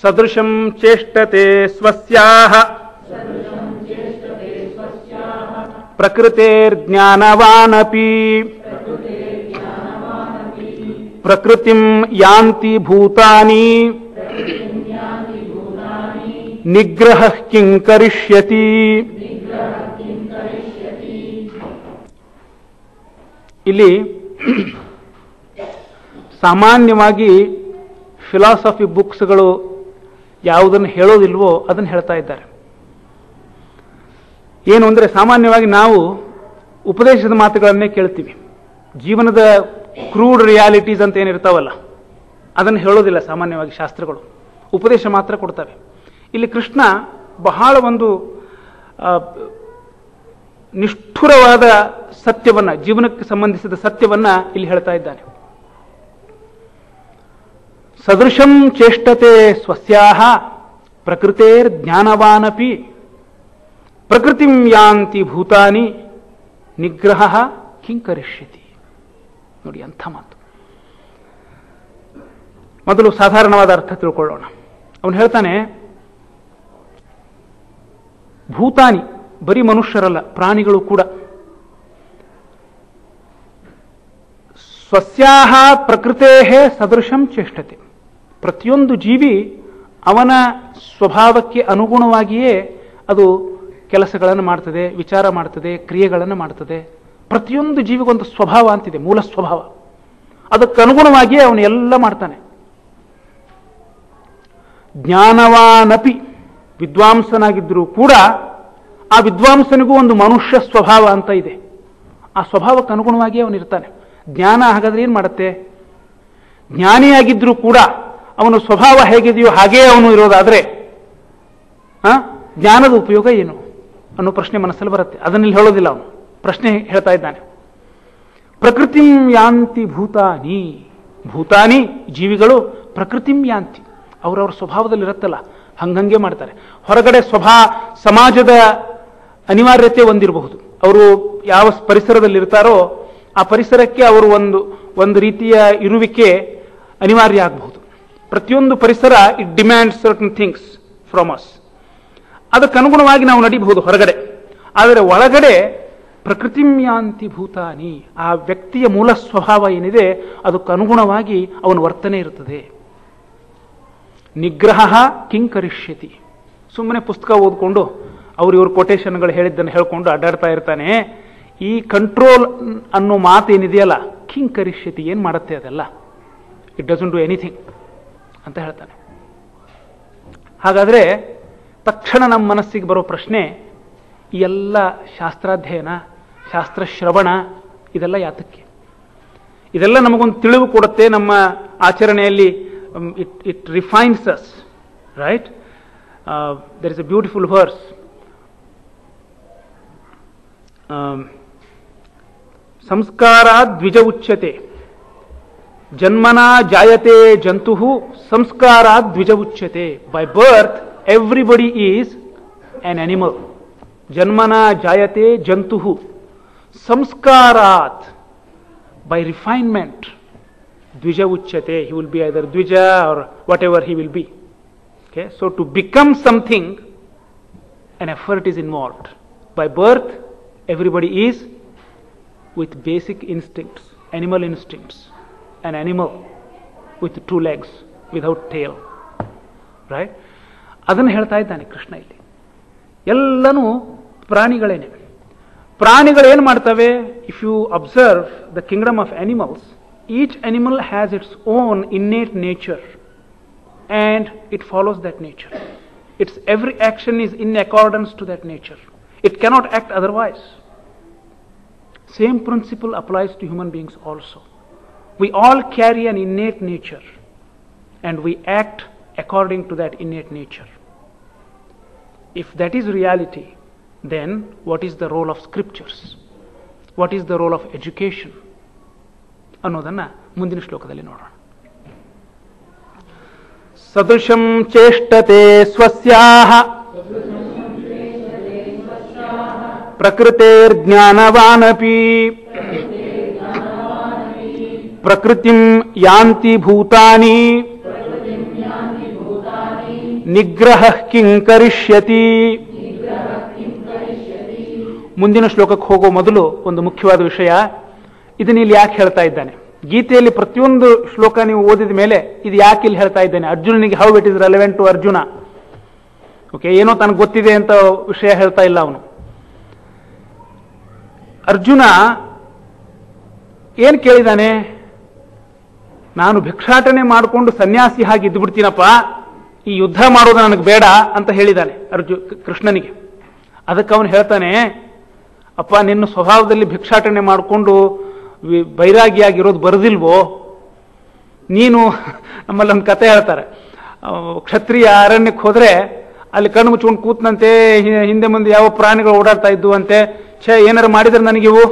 ಸದೃಶಂ ಚೇಷ್ಟತೆ ಸ್ವಸ್ಯಾಹ ಪ್ರಕೃತೇರ್ಜ್ಞಾನವಾನಪಿ ಪ್ರಕೃತಿಂ ಯಾಂತಿ ಭೂತಾನಿ ನಿಗ್ರಹ ಕಿಂ ಕರಿಷ್ಯತಿ. ಇಲ್ಲಿ ಸಾಮಾನ್ಯವಾಗಿ ಫಿಲಾಸಫಿ ಬುಕ್ಸ್ಗಳು ಯಾವುದನ್ನು ಹೇಳೋದಿಲ್ವೋ ಅದನ್ನು ಹೇಳ್ತಾ ಇದ್ದಾರೆ. ಏನು ಅಂದರೆ, ಸಾಮಾನ್ಯವಾಗಿ ನಾವು ಉಪದೇಶದ ಮಾತುಗಳನ್ನೇ ಕೇಳ್ತೀವಿ. ಜೀವನದ ಕ್ರೂಡ್ ರಿಯಾಲಿಟೀಸ್ ಅಂತ ಏನಿರ್ತಾವಲ್ಲ ಅದನ್ನು ಹೇಳೋದಿಲ್ಲ ಸಾಮಾನ್ಯವಾಗಿ ಶಾಸ್ತ್ರಗಳು, ಉಪದೇಶ ಮಾತ್ರ ಕೊಡ್ತವೆ. ಇಲ್ಲಿ ಕೃಷ್ಣ ಬಹಳ ಒಂದು ನಿಷ್ಠುರವಾದ ಸತ್ಯವನ್ನ, ಜೀವನಕ್ಕೆ ಸಂಬಂಧಿಸಿದ ಸತ್ಯವನ್ನ ಇಲ್ಲಿ ಹೇಳ್ತಾ ಇದ್ದಾನೆ. ಸದೃಶಂ ಚೇಷ್ಟತೆ ಸ್ವಸ್ಯಾಹ ಪ್ರಕೃತೇರ್ ಜ್ಞಾನವಾನಪಿ ಪ್ರಕೃತಿಂ ಯಾಂತಿ ಭೂತಾನಿ ನಿಗ್ರಹ ಕಿಂ ಕರಿಷ್ಯತಿ. ನೋಡಿ ಅಂಥ ಮಾತು. ಮೊದಲು ಸಾಧಾರಣವಾದ ಅರ್ಥ ತಿಳ್ಕೊಳ್ಳೋಣ. ಅವನು ಹೇಳ್ತಾನೆ, ಭೂತಾನಿ ಬರೀ ಮನುಷ್ಯರಲ್ಲ, ಪ್ರಾಣಿಗಳು ಕೂಡ. ಸ್ವಸ್ಯಾಹ ಪ್ರಕೃತೇಃ ಸದೃಶಂ ಚೇಷ್ಟತೆ. ಪ್ರತಿಯೊಂದು ಜೀವಿ ಅವನ ಸ್ವಭಾವಕ್ಕೆ ಅನುಗುಣವಾಗಿಯೇ ಅದು ಕೆಲಸಗಳನ್ನು ಮಾಡ್ತದೆ, ವಿಚಾರ ಮಾಡ್ತದೆ, ಕ್ರಿಯೆಗಳನ್ನು ಮಾಡ್ತದೆ. ಪ್ರತಿಯೊಂದು ಜೀವಿಗೊಂದು ಸ್ವಭಾವ ಅಂತಿದೆ, ಮೂಲ ಸ್ವಭಾವ. ಅದಕ್ಕನುಗುಣವಾಗಿಯೇ ಅವನು ಎಲ್ಲ ಮಾಡ್ತಾನೆ. ಜ್ಞಾನವಾನಪಿ, ವಿದ್ವಾಂಸನಾಗಿದ್ದರೂ ಕೂಡ ಆ ವಿದ್ವಾಂಸನಿಗೂ ಒಂದು ಮನುಷ್ಯ ಸ್ವಭಾವ ಅಂತ ಇದೆ. ಆ ಸ್ವಭಾವಕ್ಕೆ ಅನುಗುಣವಾಗಿ ಅವನು ಇರ್ತಾನೆ. ಜ್ಞಾನ ಹಾಗಾದ್ರೆ ಏನು ಮಾಡುತ್ತೆ? ಜ್ಞಾನಿಯಾಗಿದ್ರೂ ಕೂಡ ಅವನ ಸ್ವಭಾವ ಹೇಗಿದೆಯೋ ಹಾಗೇ ಅವನು ಇರೋದಾದ್ರೆ ಜ್ಞಾನದ ಉಪಯೋಗ ಏನು ಅನ್ನೋ ಪ್ರಶ್ನೆ ಮನಸ್ಸಲ್ಲಿ ಬರುತ್ತೆ. ಅದನ್ನಿಲ್ಲಿ ಹೇಳೋದಿಲ್ಲ ಅವನು, ಪ್ರಶ್ನೆ ಹೇಳ್ತಾ ಇದ್ದಾನೆ. ಪ್ರಕೃತಿಂ ಯಾಂತಿ ಭೂತಾನಿ. ಭೂತಾನಿ ಜೀವಿಗಳು ಪ್ರಕೃತಿಂ ಯಾಂತಿ, ಅವರವ್ರ ಸ್ವಭಾವದಲ್ಲಿ ಇರುತ್ತಲ್ಲ ಹಂಗಂಗೆ ಮಾಡ್ತಾರೆ. ಹೊರಗಡೆ ಸಮಾಜದ ಅನಿವಾರ್ಯತೆ ಹೊಂದಿರಬಹುದು. ಅವರು ಯಾವ ಪರಿಸರದಲ್ಲಿ ಇರ್ತಾರೋ ಆ ಪರಿಸರಕ್ಕೆ ಅವರು ಒಂದು ರೀತಿಯ ಇರುವಿಕೆ ಅನಿವಾರ್ಯ ಆಗಬಹುದು. ಪ್ರತಿಯೊಂದು ಪರಿಸರ it demands certain things from us. ಅದಕ್ಕನುಗುಣವಾಗಿ ನಾವು ನಡಿಬಹುದು ಹೊರಗಡೆ. ಆದರೆ ಒಳಗಡೆ ಪ್ರಕೃತಿಂ ಯಾಂತಿ ಭೂತಾನಿ, ಆ ವ್ಯಕ್ತಿಯ ಮೂಲ ಸ್ವಭಾವ ಏನಿದೆ ಅದಕ್ಕನುಗುಣವಾಗಿ ಅವನ ವರ್ತನೆ ಇರುತ್ತದೆ. ನಿಗ್ರಹ ಕಿಂ ಕರಿಷ್ಯತಿ. ಸುಮ್ಮನೆ ಪುಸ್ತಕ ಓದ್ಕೊಂಡು ಇವ್ರ ಕೊಟೇಶನ್ಗಳು ಹೇಳಿದ್ದನ್ನು ಹೇಳ್ಕೊಂಡು ಅಡ್ಡಾಡ್ತಾ ಇರ್ತಾನೆ. ಈ ಕಂಟ್ರೋಲ್ ಅನ್ನೋ ಮಾತು ಏನಿದೆಯಲ್ಲ, ಕಿಂ ಕರಿಷ್ಯತಿ, ಏನು ಮಾಡುತ್ತೆ ಅದೆಲ್ಲ? ಇಟ್ ಡಸಂಟ್ ಡೂ ಎನಿಥಿಂಗ್ ಅಂತ ಹೇಳ್ತಾನೆ. ಹಾಗಾದ್ರೆ ತಕ್ಷಣ ನಮ್ಮ ಮನಸ್ಸಿಗೆ ಬರೋ ಪ್ರಶ್ನೆ, ಈ ಎಲ್ಲ ಶಾಸ್ತ್ರಾಧ್ಯಯನ, ಶಾಸ್ತ್ರಶ್ರವಣ ಇದೆಲ್ಲ ಯಾತಕ್ಕೆ? ಇದೆಲ್ಲ ನಮಗೊಂದು ತಿಳಿವು ಕೊಡುತ್ತೆ, ನಮ್ಮ ಆಚರಣೆಯಲ್ಲಿ it refines us, right? There is a beautiful verse. ಸಂಸ್ಕಾರಾತ್ ದ್ವಿಜ ಉಚ್ಯತೆ, ಜನ್ಮನಾ ಜಾಯತೆ ಜಂತು ಸಂಸ್ಕಾರಾತ್ ದ್ವಿಜ ಉಚ್ಯತೆ. By birth everybody is an animal. Janmana jayate jantuhu. Samskarat, by refinement, dvija uchyate. He will be either dvija or whatever he will be. Okay, so to become something an effort is involved. By birth, everybody is with basic instincts, animal instincts. An animal with 2 legs, without tail. Right? ಅದನ್ನು ಹೇಳ್ತಾ ಇದ್ದಾನೆ ಕೃಷ್ಣ ಇಲ್ಲಿ. ಎಲ್ಲನೂ ಪ್ರಾಣಿಗಳೇನೆ. ಪ್ರಾಣಿಗಳೇನು ಮಾಡ್ತವೆ? If you observe the kingdom of animals, each animal has its own innate nature and it follows that nature. Its every action is in accordance to that nature. It cannot act otherwise. Same principle applies to human beings also. We all carry an innate nature and we act according to that innate nature. If that is reality, then what is the role of scriptures? What is the role of education? ಅನ್ನೋದನ್ನ ಮುಂದಿನ ಶ್ಲೋಕದಲ್ಲಿ ನೋಡೋಣ. ಸದೃಶಂ ಚೇಷ್ಟತೆ ಸ್ವಸ್ಯಾಹ ಪ್ರಕೃತೇರ್ಜ್ಞಾನವಾನಪಿ ಪ್ರಕೃತಿಂ ಯಾಂತಿ ಭೂತಾನಿ ನಿಗ್ರಹಃ ಕಿಂ ಕರಿಷ್ಯತಿ. ಮುಂದಿನ ಶ್ಲೋಕಕ್ಕೆ ಹೋಗೋ ಮೊದಲು ಒಂದು ಮುಖ್ಯವಾದ ವಿಷಯ, ಇದನ್ನ ಇಲ್ಲಿ ಯಾಕೆ ಹೇಳ್ತಾ ಇದ್ದಾನೆ? ಗೀತೆಯಲ್ಲಿ ಪ್ರತಿಯೊಂದು ಶ್ಲೋಕ ನೀವು ಓದಿದ ಮೇಲೆ ಇದು ಯಾಕೆ ಇಲ್ಲಿ ಹೇಳ್ತಾ ಇದ್ದೇನೆ? ಅರ್ಜುನನಿಗೆ how it is relevant to Arjuna. Okay, ಏನೋ ತನಗೆ ಗೊತ್ತಿದೆ ಅಂತ ವಿಷಯ ಹೇಳ್ತಾ ಇಲ್ಲ ಅವನು. ಅರ್ಜುನ ಏನ್ ಕೇಳಿದಾನೆ? ನಾನು ಭಿಕ್ಷಾಟನೆ ಮಾಡಿಕೊಂಡು ಸನ್ಯಾಸಿ ಹಾಗೆ ಇದ್ದು ಬಿಡ್ತೀನಪ್ಪ, ಈ ಯುದ್ಧ ಮಾಡೋದು ನನಗೆ ಬೇಡ ಅಂತ ಹೇಳಿದಾನೆ ಕೃಷ್ಣನಿಗೆ. ಅದಕ್ಕೆ ಅವನು ಹೇಳ್ತಾನೆ, ಅಪ್ಪ ನಿನ್ನ ಸ್ವಭಾವದಲ್ಲಿ ಭಿಕ್ಷಾಟನೆ ಮಾಡಿಕೊಂಡು ಬೈರಾಗಿಯಾಗಿರೋದು ಬರದಿಲ್ವೋ? ನೀನು ನಮ್ಮಲ್ಲಿ ಒಂದು ಕತೆ ಹೇಳ್ತಾರೆ, ಕ್ಷತ್ರಿಯ ಅರಣ್ಯಕ್ಕೆ ಹೋದ್ರೆ ಅಲ್ಲಿ ಕಣ್ಣು ಮುಚ್ಕೊಂಡು ಕೂತ್ನಂತೆ, ಹಿಂದೆ ಮುಂದೆ ಯಾವ ಪ್ರಾಣಿಗಳು ಓಡಾಡ್ತಾ ಇದ್ವು ಅಂತೆ. ಏನಾರು ಮಾಡಿದ್ರೆ ನನಗಿವು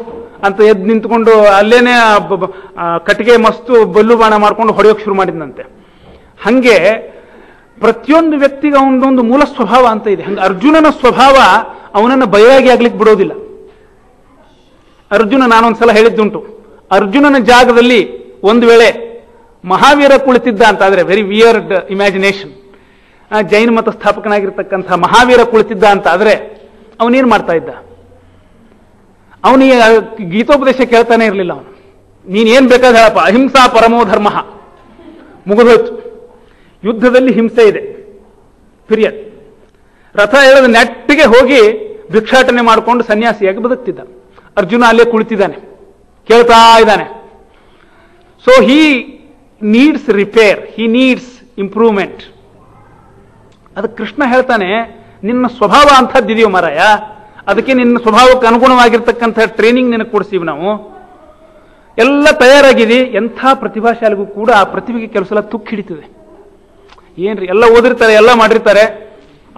ಅಂತ ಎದ್ದು ನಿಂತ್ಕೊಂಡು ಅಲ್ಲೇನೆ ಕಟ್ಟಿಗೆ ಮಸ್ತು ಬಲ್ಲು ಬಾಣ ಮಾಡ್ಕೊಂಡು ಹೊಡೆಯೋಕೆ ಶುರು ಮಾಡಿದ್ನಂತೆ. ಹಂಗೆ ಪ್ರತಿಯೊಂದು ವ್ಯಕ್ತಿಗೆ ಅವನದೊಂದು ಮೂಲ ಸ್ವಭಾವ ಅಂತ ಇದೆ. ಹಂಗೆ ಅರ್ಜುನನ ಸ್ವಭಾವ ಅವನನ್ನು ಬೈರಾಗಿ ಆಗ್ಲಿಕ್ಕೆ ಬಿಡೋದಿಲ್ಲ. ಅರ್ಜುನ, ನಾನೊಂದ್ಸಲ ಹೇಳಿದ್ದುಂಟು, ಅರ್ಜುನನ ಜಾಗದಲ್ಲಿ ಒಂದು ವೇಳೆ ಮಹಾವೀರ ಕುಳಿತಿದ್ದ ಅಂತ ಆದ್ರೆ, ವೆರಿ ವಿಯರ್ಡ್ ಇಮ್ಯಾಜಿನೇಷನ್, ಜೈನ ಮತ ಸ್ಥಾಪಕನಾಗಿರ್ತಕ್ಕಂಥ ಮಹಾವೀರ ಕುಳಿತಿದ್ದ ಅಂತ ಆದ್ರೆ ಅವನೇನ್ ಮಾಡ್ತಾ ಇದ್ದ? ಅವನಿಗೆ ಗೀತೋಪದೇಶ ಕೇಳ್ತಾನೆ ಇರಲಿಲ್ಲ. ಅವನು ನೀನೇನ್ ಬೇಕಾದ ಹೇಳಪ್ಪ, ಅಹಿಂಸಾ ಪರಮೋ ಧರ್ಮ, ಮುಗಿದೋಯ್ತು. ಯುದ್ಧದಲ್ಲಿ ಹಿಂಸೆ ಇದೆ, ಪಿರಿಯಡ್. ರಥ ಎಳೆದ ನೆಟ್ಟಿಗೆ ಹೋಗಿ ಭಿಕ್ಷಾಟನೆ ಮಾಡಿಕೊಂಡು ಸನ್ಯಾಸಿಯಾಗಿ ಬದುಕ್ತಿದ್ದ. ಅರ್ಜುನ ಅಲ್ಲೇ ಕುಳಿತಿದ್ದಾನೆ, ಕೇಳ್ತಾ ಇದ್ದಾನೆ. So he needs repair, he needs improvement. ಅದಕ್ಕೆ ಕೃಷ್ಣ ಹೇಳ್ತಾನೆ, ನಿನ್ನ ಸ್ವಭಾವ ಅಂಥದ್ದಿದೆಯೋ ಮಾರಾಯ, ಅದಕ್ಕೆ ನಿನ್ನ ಸ್ವಭಾವಕ್ಕೆ ಅನುಗುಣವಾಗಿರ್ತಕ್ಕಂಥ ಟ್ರೈನಿಂಗ್ ನಿನಗೆ ಕೊಡಿಸ್ತೀವಿ ನಾವು. ಎಲ್ಲ ತಯಾರಾಗಿದೆ. ಎಂಥ ಪ್ರತಿಭಾಶಾಲಿಗೂ ಕೂಡ ಆ ಪ್ರತಿಭೆಗೆ ಕೆಲವು ಸಲ ತುಕ್ಕು ಹಿಡಿತದೆ. ಏನ್ರಿ, ಎಲ್ಲ ಓದಿರ್ತಾರೆ, ಎಲ್ಲ ಮಾಡಿರ್ತಾರೆ.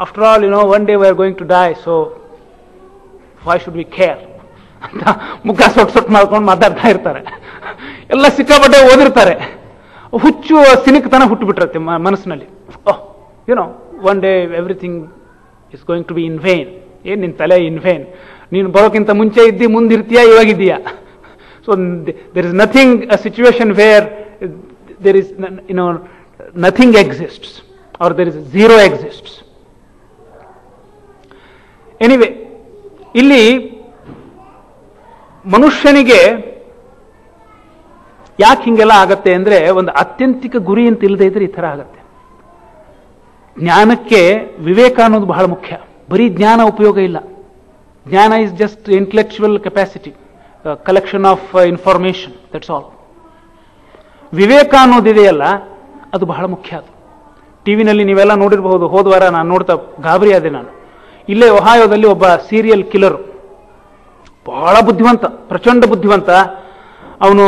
After all one day we are going to die, so why should we care ಅಂತ ಮುಖ ಸೊಟ್ಟು ಮಾಡ್ಕೊಂಡು ಮಾತಾಡ್ತಾ ಇರ್ತಾರೆ. ಎಲ್ಲ ಸಿಕ್ಕಾಪಟ್ಟೆ ಓದಿರ್ತಾರೆ. ಹುಚ್ಚು ಸಿನಿಕ್ತನ ಹುಟ್ಟುಬಿಟ್ಟಿರುತ್ತೆ ಮನಸ್ಸಿನಲ್ಲಿ. One day everything is going to be in vain. ಏನ್ ನಿನ್ ತಲೆ ಇನ್ ವೇನ್? ನೀನು ಬರೋಕ್ಕಿಂತ ಮುಂಚೆ ಇದ್ದಿ, ಮುಂದಿರ್ತೀಯಾ, ಇವಾಗಿದ್ದೀಯಾ? So there is nothing, a situation where there is nothing exists or there is zero exists. Anyway, ಇಲ್ಲಿ ಮನುಷ್ಯನಿಗೆ ಯಾಕೆ ಹಿಂಗೆಲ್ಲ ಆಗತ್ತೆ ಅಂದ್ರೆ, ಒಂದು ಆತ್ಯಂತಿಕ ಗುರಿ ಅಂತ ಇಲ್ಲದೆ ಇದ್ರೆ ಈ ತರ ಆಗತ್ತೆ. ಜ್ಞಾನಕ್ಕೆ ವಿವೇಕ ಅನ್ನೋದು ಬಹಳ ಮುಖ್ಯ. ಬರೀ ಜ್ಞಾನ ಉಪಯೋಗ ಇಲ್ಲ. ಜ್ಞಾನ is just intellectual capacity, collection of information, that's all. ವಿವೇಕ ಅನ್ನೋದಿದೆಯಲ್ಲ, ಅದು ಬಹಳ ಮುಖ್ಯ. ಅದು ಟಿವಿನಲ್ಲಿ ನೀವೆಲ್ಲ ನೋಡಿರಬಹುದು. ಹೋದ ವಾರ ನಾನು ನೋಡ್ತಾ ಗಾಬರಿ ಆದೆ. ನಾನು ಇಲ್ಲೇ ಒಹಾಯೋದಲ್ಲಿ ಒಬ್ಬ ಸೀರಿಯಲ್ ಕಿಲ್ಲರ್, ಬಹಳ ಬುದ್ಧಿವಂತ, ಪ್ರಚಂಡ ಬುದ್ಧಿವಂತ. ಅವನು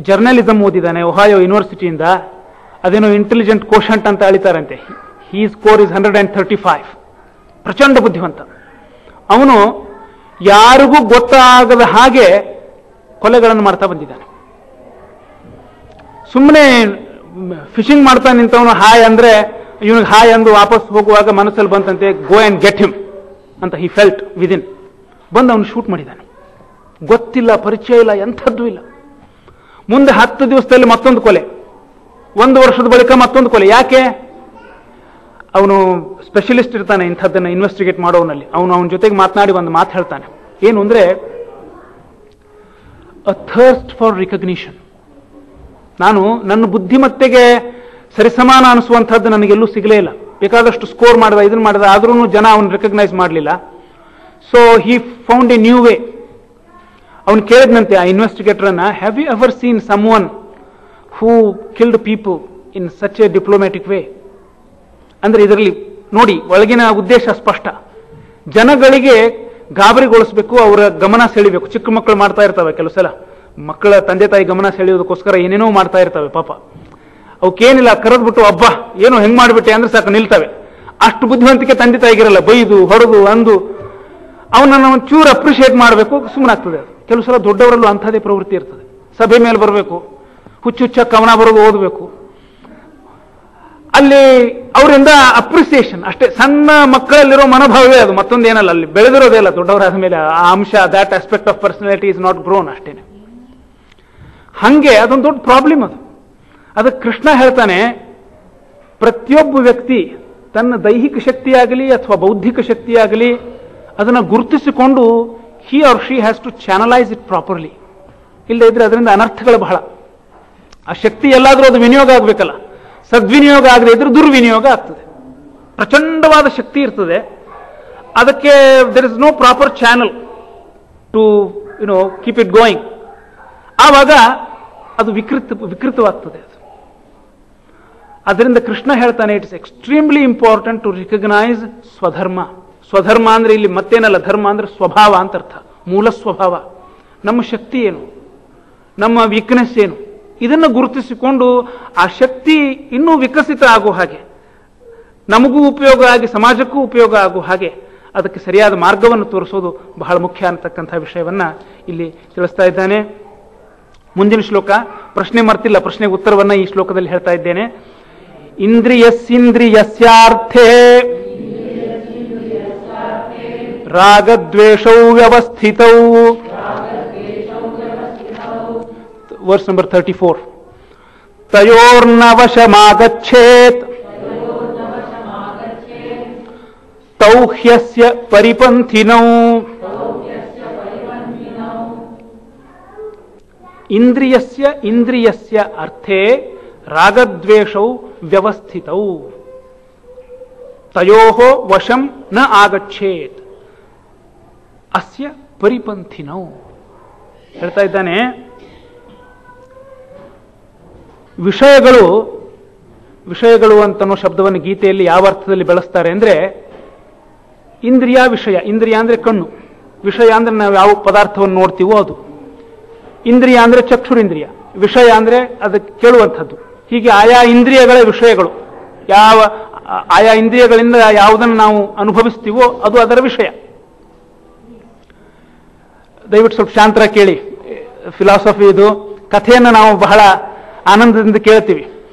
ಜರ್ನಲಿಸಮ್ ಓದಿದ್ದಾನೆ ಒಹಾಯೋ ಯೂನಿವರ್ಸಿಟಿಯಿಂದ. ಅದೇನೋ ಇಂಟೆಲಿಜೆಂಟ್ ಕೋಶಂಟ್ ಅಂತ ಅಳಿತಾರಂತೆ. ಹೀ ಸ್ಕೋರ್ ಇಸ್ 135. ಪ್ರಚಂಡ ಬುದ್ಧಿವಂತ. ಅವನು ಯಾರಿಗೂ ಗೊತ್ತಾಗದ ಹಾಗೆ ಕೊಲೆಗಳನ್ನು ಮಾಡ್ತಾ ಬಂದಿದ್ದಾನೆ. ಸುಮ್ಮನೆ ಫಿಶಿಂಗ್ ಮಾಡ್ತಾ ನಿಂತವನು ಹಾಯ್ ಅಂದ್ರೆ, ಇವನಿಗೆ ಹಾಯ್ ಅಂದು ವಾಪಸ್ ಹೋಗುವಾಗ ಮನಸ್ಸಲ್ಲಿ ಬಂತಂತೆ, ಗೋ ಅಂಡ್ ಗೆಟ್ ಹಿಮ್ ಅಂತ ಹಿ ಫೆಲ್ಟ್ ವಿದಿನ್. ಬಂದು ಅವನು ಶೂಟ್ ಮಾಡಿದ್ದಾನೆ. ಗೊತ್ತಿಲ್ಲ, ಪರಿಚಯ ಇಲ್ಲ, ಎಂಥದ್ದು ಇಲ್ಲ. ಮುಂದೆ 10 ದಿವಸದಲ್ಲಿ ಮತ್ತೊಂದು ಕೊಲೆ, 1 ವರ್ಷದ ಬಳಿಕ ಮತ್ತೊಂದು ಕೊಲೆ. ಯಾಕೆ? ಅವನು ಸ್ಪೆಷಲಿಸ್ಟ್ ಇರ್ತಾನೆ ಇಂಥದ್ದನ್ನು ಇನ್ವೆಸ್ಟಿಗೇಟ್ ಮಾಡೋನಲ್ಲಿ. ಅವನ ಜೊತೆಗೆ ಮಾತನಾಡಿ ಒಂದು ಮಾತು ಹೇಳ್ತಾನೆ. ಏನು ಅಂದರೆ, ಅ ಥರ್ಸ್ಟ್ ಫಾರ್ ರಿಕಗ್ನಿಷನ್. ನಾನು ನನ್ನ ಬುದ್ಧಿಮತ್ತೆಗೆ ಸರಿಸಮಾನ ಅನಿಸುವಂಥದ್ದು ನನಗೆಲ್ಲೂ ಸಿಗಲೇ ಇಲ್ಲ. ಬೇಕಾದಷ್ಟು ಸ್ಕೋರ್ ಮಾಡಿದ, ಇದನ್ನು ಮಾಡಿದ, ಆದ್ರೂ ಜನ ಅವನು ರೆಕಗ್ನೈಸ್ ಮಾಡಲಿಲ್ಲ. So he found a new way. ಅವನು ಕೇಳಿದ್ನಂತೆ ಆ ಇನ್ವೆಸ್ಟಿಗೇಟರನ್ನ, have you ever seen someone who killed people in such a diplomatic way? ಅಂದ್ರೆ ಇದರಲ್ಲಿ ನೋಡಿ, ಒಳಗಿನ ಉದ್ದೇಶ ಸ್ಪಷ್ಟ. ಜನಗಳಿಗೆ ಗಾಬರಿಗೊಳಿಸಬೇಕು, ಅವರ ಗಮನ ಸೆಳಿಬೇಕು. ಚಿಕ್ಕ ಮಕ್ಕಳು ಮಾಡ್ತಾ ಇರ್ತವೆ ಕೆಲವು ಸಲ, ಮಕ್ಕಳ ತಂದೆ ತಾಯಿ ಗಮನ ಸೆಳೆಯೋದಕ್ಕೋಸ್ಕರ ಏನೇನೋ ಮಾಡ್ತಾ ಇರ್ತವೆ ಪಾಪ. ಅವಕ್ಕೇನಿಲ್ಲ, ಕರೆದ್ಬಿಟ್ಟು ಹಬ್ಬ ಏನೋ ಹೆಂಗ್ ಮಾಡಿಬಿಟ್ಟೆ ಅಂದ್ರೆ ಸಾಕು ನಿಲ್ತವೆ. ಅಷ್ಟು ಬುದ್ಧಿವಂತಿಕೆ ತಂದೆ ತಾಯಿಗಿರಲ್ಲ. ಬೈದು ಹೊಡೆದು ಅಂದು ಅವನನ್ನು ಒಂಚೂರು ಅಪ್ರಿಷಿಯೇಟ್ ಮಾಡಬೇಕು, ಸುಮ್ಮನಾಗ್ತದೆ. ಕೆಲವು ಸಲ ದೊಡ್ಡವರಲ್ಲೂ ಅಂಥದೇ ಪ್ರವೃತ್ತಿ ಇರ್ತದೆ. ಸಭೆ ಮೇಲೆ ಬರಬೇಕು, ಹುಚ್ಚುಚ್ಚ ಕವನ ಬರೋದು ಓದಬೇಕು, ಅಲ್ಲಿ ಅವರಿಂದ ಅಪ್ರಿಸಿಯೇಷನ್ ಅಷ್ಟೇ. ಸಣ್ಣ ಮಕ್ಕಳಲ್ಲಿರೋ ಮನೋಭಾವವೇ ಅದು, ಮತ್ತೊಂದೇನಲ್ಲ. ಅಲ್ಲಿ ಬೆಳೆದಿರೋದೇ ಇಲ್ಲ. ದೊಡ್ಡವರಾದ ಮೇಲೆ ಆ ಅಂಶ, that aspect of personality is not grown ಅಷ್ಟೇನೆ. ಹಂಗೆ ಅದೊಂದು ದೊಡ್ಡ ಪ್ರಾಬ್ಲಮ್ ಅದು. ಅದಕ್ಕೆ ಕೃಷ್ಣ ಹೇಳ್ತಾನೆ, ಪ್ರತಿಯೊಬ್ಬ ವ್ಯಕ್ತಿ ತನ್ನ ದೈಹಿಕ ಶಕ್ತಿಯಾಗಲಿ ಅಥವಾ ಬೌದ್ಧಿಕ ಶಕ್ತಿಯಾಗಲಿ ಅದನ್ನು ಗುರುತಿಸಿಕೊಂಡು he or she has to channelize it properly. ಇಲ್ಲದೆ ಇದ್ರೆ ಅದರಿಂದ ಅನರ್ಥಗಳು ಬಹಳ. ಆ ಶಕ್ತಿ ಎಲ್ಲಾದರೂ ಅದು ವಿನಿಯೋಗ ಆಗಬೇಕಲ್ಲ. ಸದ್ವಿನಿಯೋಗ ಆಗದೆ ಇದ್ರೆ ದುರ್ವಿನಿಯೋಗ ಆಗ್ತದೆ. ಪ್ರಚಂಡವಾದ ಶಕ್ತಿ ಇರ್ತದೆ, ಅದಕ್ಕೆ there is no proper channel to keep it going. ಆವಾಗ ಅದು ವಿಕೃತವಾಗ್ತದೆ. ಅದರಿಂದ ಕೃಷ್ಣ ಹೇಳ್ತಾನೆ, it is extremely important to recognise ಸ್ವಧರ್ಮ. ಸ್ವಧರ್ಮ ಅಂದ್ರೆ ಇಲ್ಲಿ ಮತ್ತೇನಲ್ಲ, ಧರ್ಮ ಅಂದ್ರೆ ಸ್ವಭಾವ ಅಂತ ಅರ್ಥ, ಮೂಲ ಸ್ವಭಾವ. ನಮ್ಮ ಶಕ್ತಿ ಏನು, ನಮ್ಮ ವೀಕ್ನೆಸ್ ಏನು, ಇದನ್ನು ಗುರುತಿಸಿಕೊಂಡು ಆ ಶಕ್ತಿ ಇನ್ನೂ ವಿಕಸಿತ ಆಗೋ ಹಾಗೆ, ನಮಗೂ ಉಪಯೋಗ ಆಗಿ ಸಮಾಜಕ್ಕೂ ಉಪಯೋಗ ಆಗೋ ಹಾಗೆ ಅದಕ್ಕೆ ಸರಿಯಾದ ಮಾರ್ಗವನ್ನು ತೋರಿಸೋದು ಬಹಳ ಮುಖ್ಯ ಅಂತಕ್ಕಂಥ ವಿಷಯವನ್ನ ಇಲ್ಲಿ ತಿಳಿಸ್ತಾ ಇದ್ದಾನೆ. ಮುಂದಿನ ಶ್ಲೋಕ, ಪ್ರಶ್ನೆ ಮರ್ತಿಲ್ಲ, ಪ್ರಶ್ನೆಗೆ ಉತ್ತರವನ್ನ ಈ ಶ್ಲೋಕದಲ್ಲಿ ಹೇಳ್ತಾ ಇದ್ದೇನೆ. ಇಂದ್ರಿಯಸ್ಸಿಂದ್ರಿಯಸ್ಯಾರ್ಥೇ ರಾಗದ್ವೇಷೌ ವ್ಯವಸ್ಥಿತೌ. Verse number 34. ತಯೋರ್ನವಶಮಾಗಚ್ಚೇತ್ ತೌ ಹ್ಯಸ್ಯ ಪರಿಪಂಥಿನೌ. ಇಂದ್ರಿಯಸ್ಯ ಅರ್ಥೇ ರಾಗದ್ವೇಷೌ ವ್ಯವಸ್ಥಿತೌ ತಯೋಃ ವಶಂ ನ ಆಗಚ್ಚೇತ್ ಅಸ್ಯ ಪರಿಪಂಥಿನೌ. ಹೇಳ್ತಾ ಇದ್ದಾನೆ, ವಿಷಯಗಳು ಅಂತನೋ ಶಬ್ದವನ್ನು ಗೀತೆಯಲ್ಲಿ ಯಾವ ಅರ್ಥದಲ್ಲಿ ಬಳಸ್ತಾರೆ ಅಂದ್ರೆ, ಇಂದ್ರಿಯ ವಿಷಯ. ಇಂದ್ರಿಯ ಅಂದ್ರೆ ಕಣ್ಣು, ವಿಷಯ ಅಂದ್ರೆ ನಾವು ಯಾವ ಪದಾರ್ಥವನ್ನು ನೋಡ್ತೀವೋ ಅದು. ಇಂದ್ರಿಯ ಅಂದ್ರೆ ಚಕ್ಷುರಿಂದ್ರಿಯ, ವಿಷಯ ಅಂದ್ರೆ ಅದಕ್ಕೆ ಕೇಳುವಂಥದ್ದು. ಹೀಗೆ ಆಯಾ ಇಂದ್ರಿಯಗಳ ವಿಷಯಗಳು, ಆಯಾ ಇಂದ್ರಿಯಗಳಿಂದ ಯಾವುದನ್ನು ನಾವು ಅನುಭವಿಸ್ತೀವೋ ಅದು ಅದರ ವಿಷಯ. ದಯವಿಟ್ಟು ಸ್ವಲ್ಪ ಶಾಂತರ ಕೇಳಿ. ಫಿಲಾಸಫಿ ಇದು, ಕಥೆಯನ್ನು ನಾವು ಬಹಳ ಆನಂದದಿಂದ ಕೇಳ್ತೀವಿ,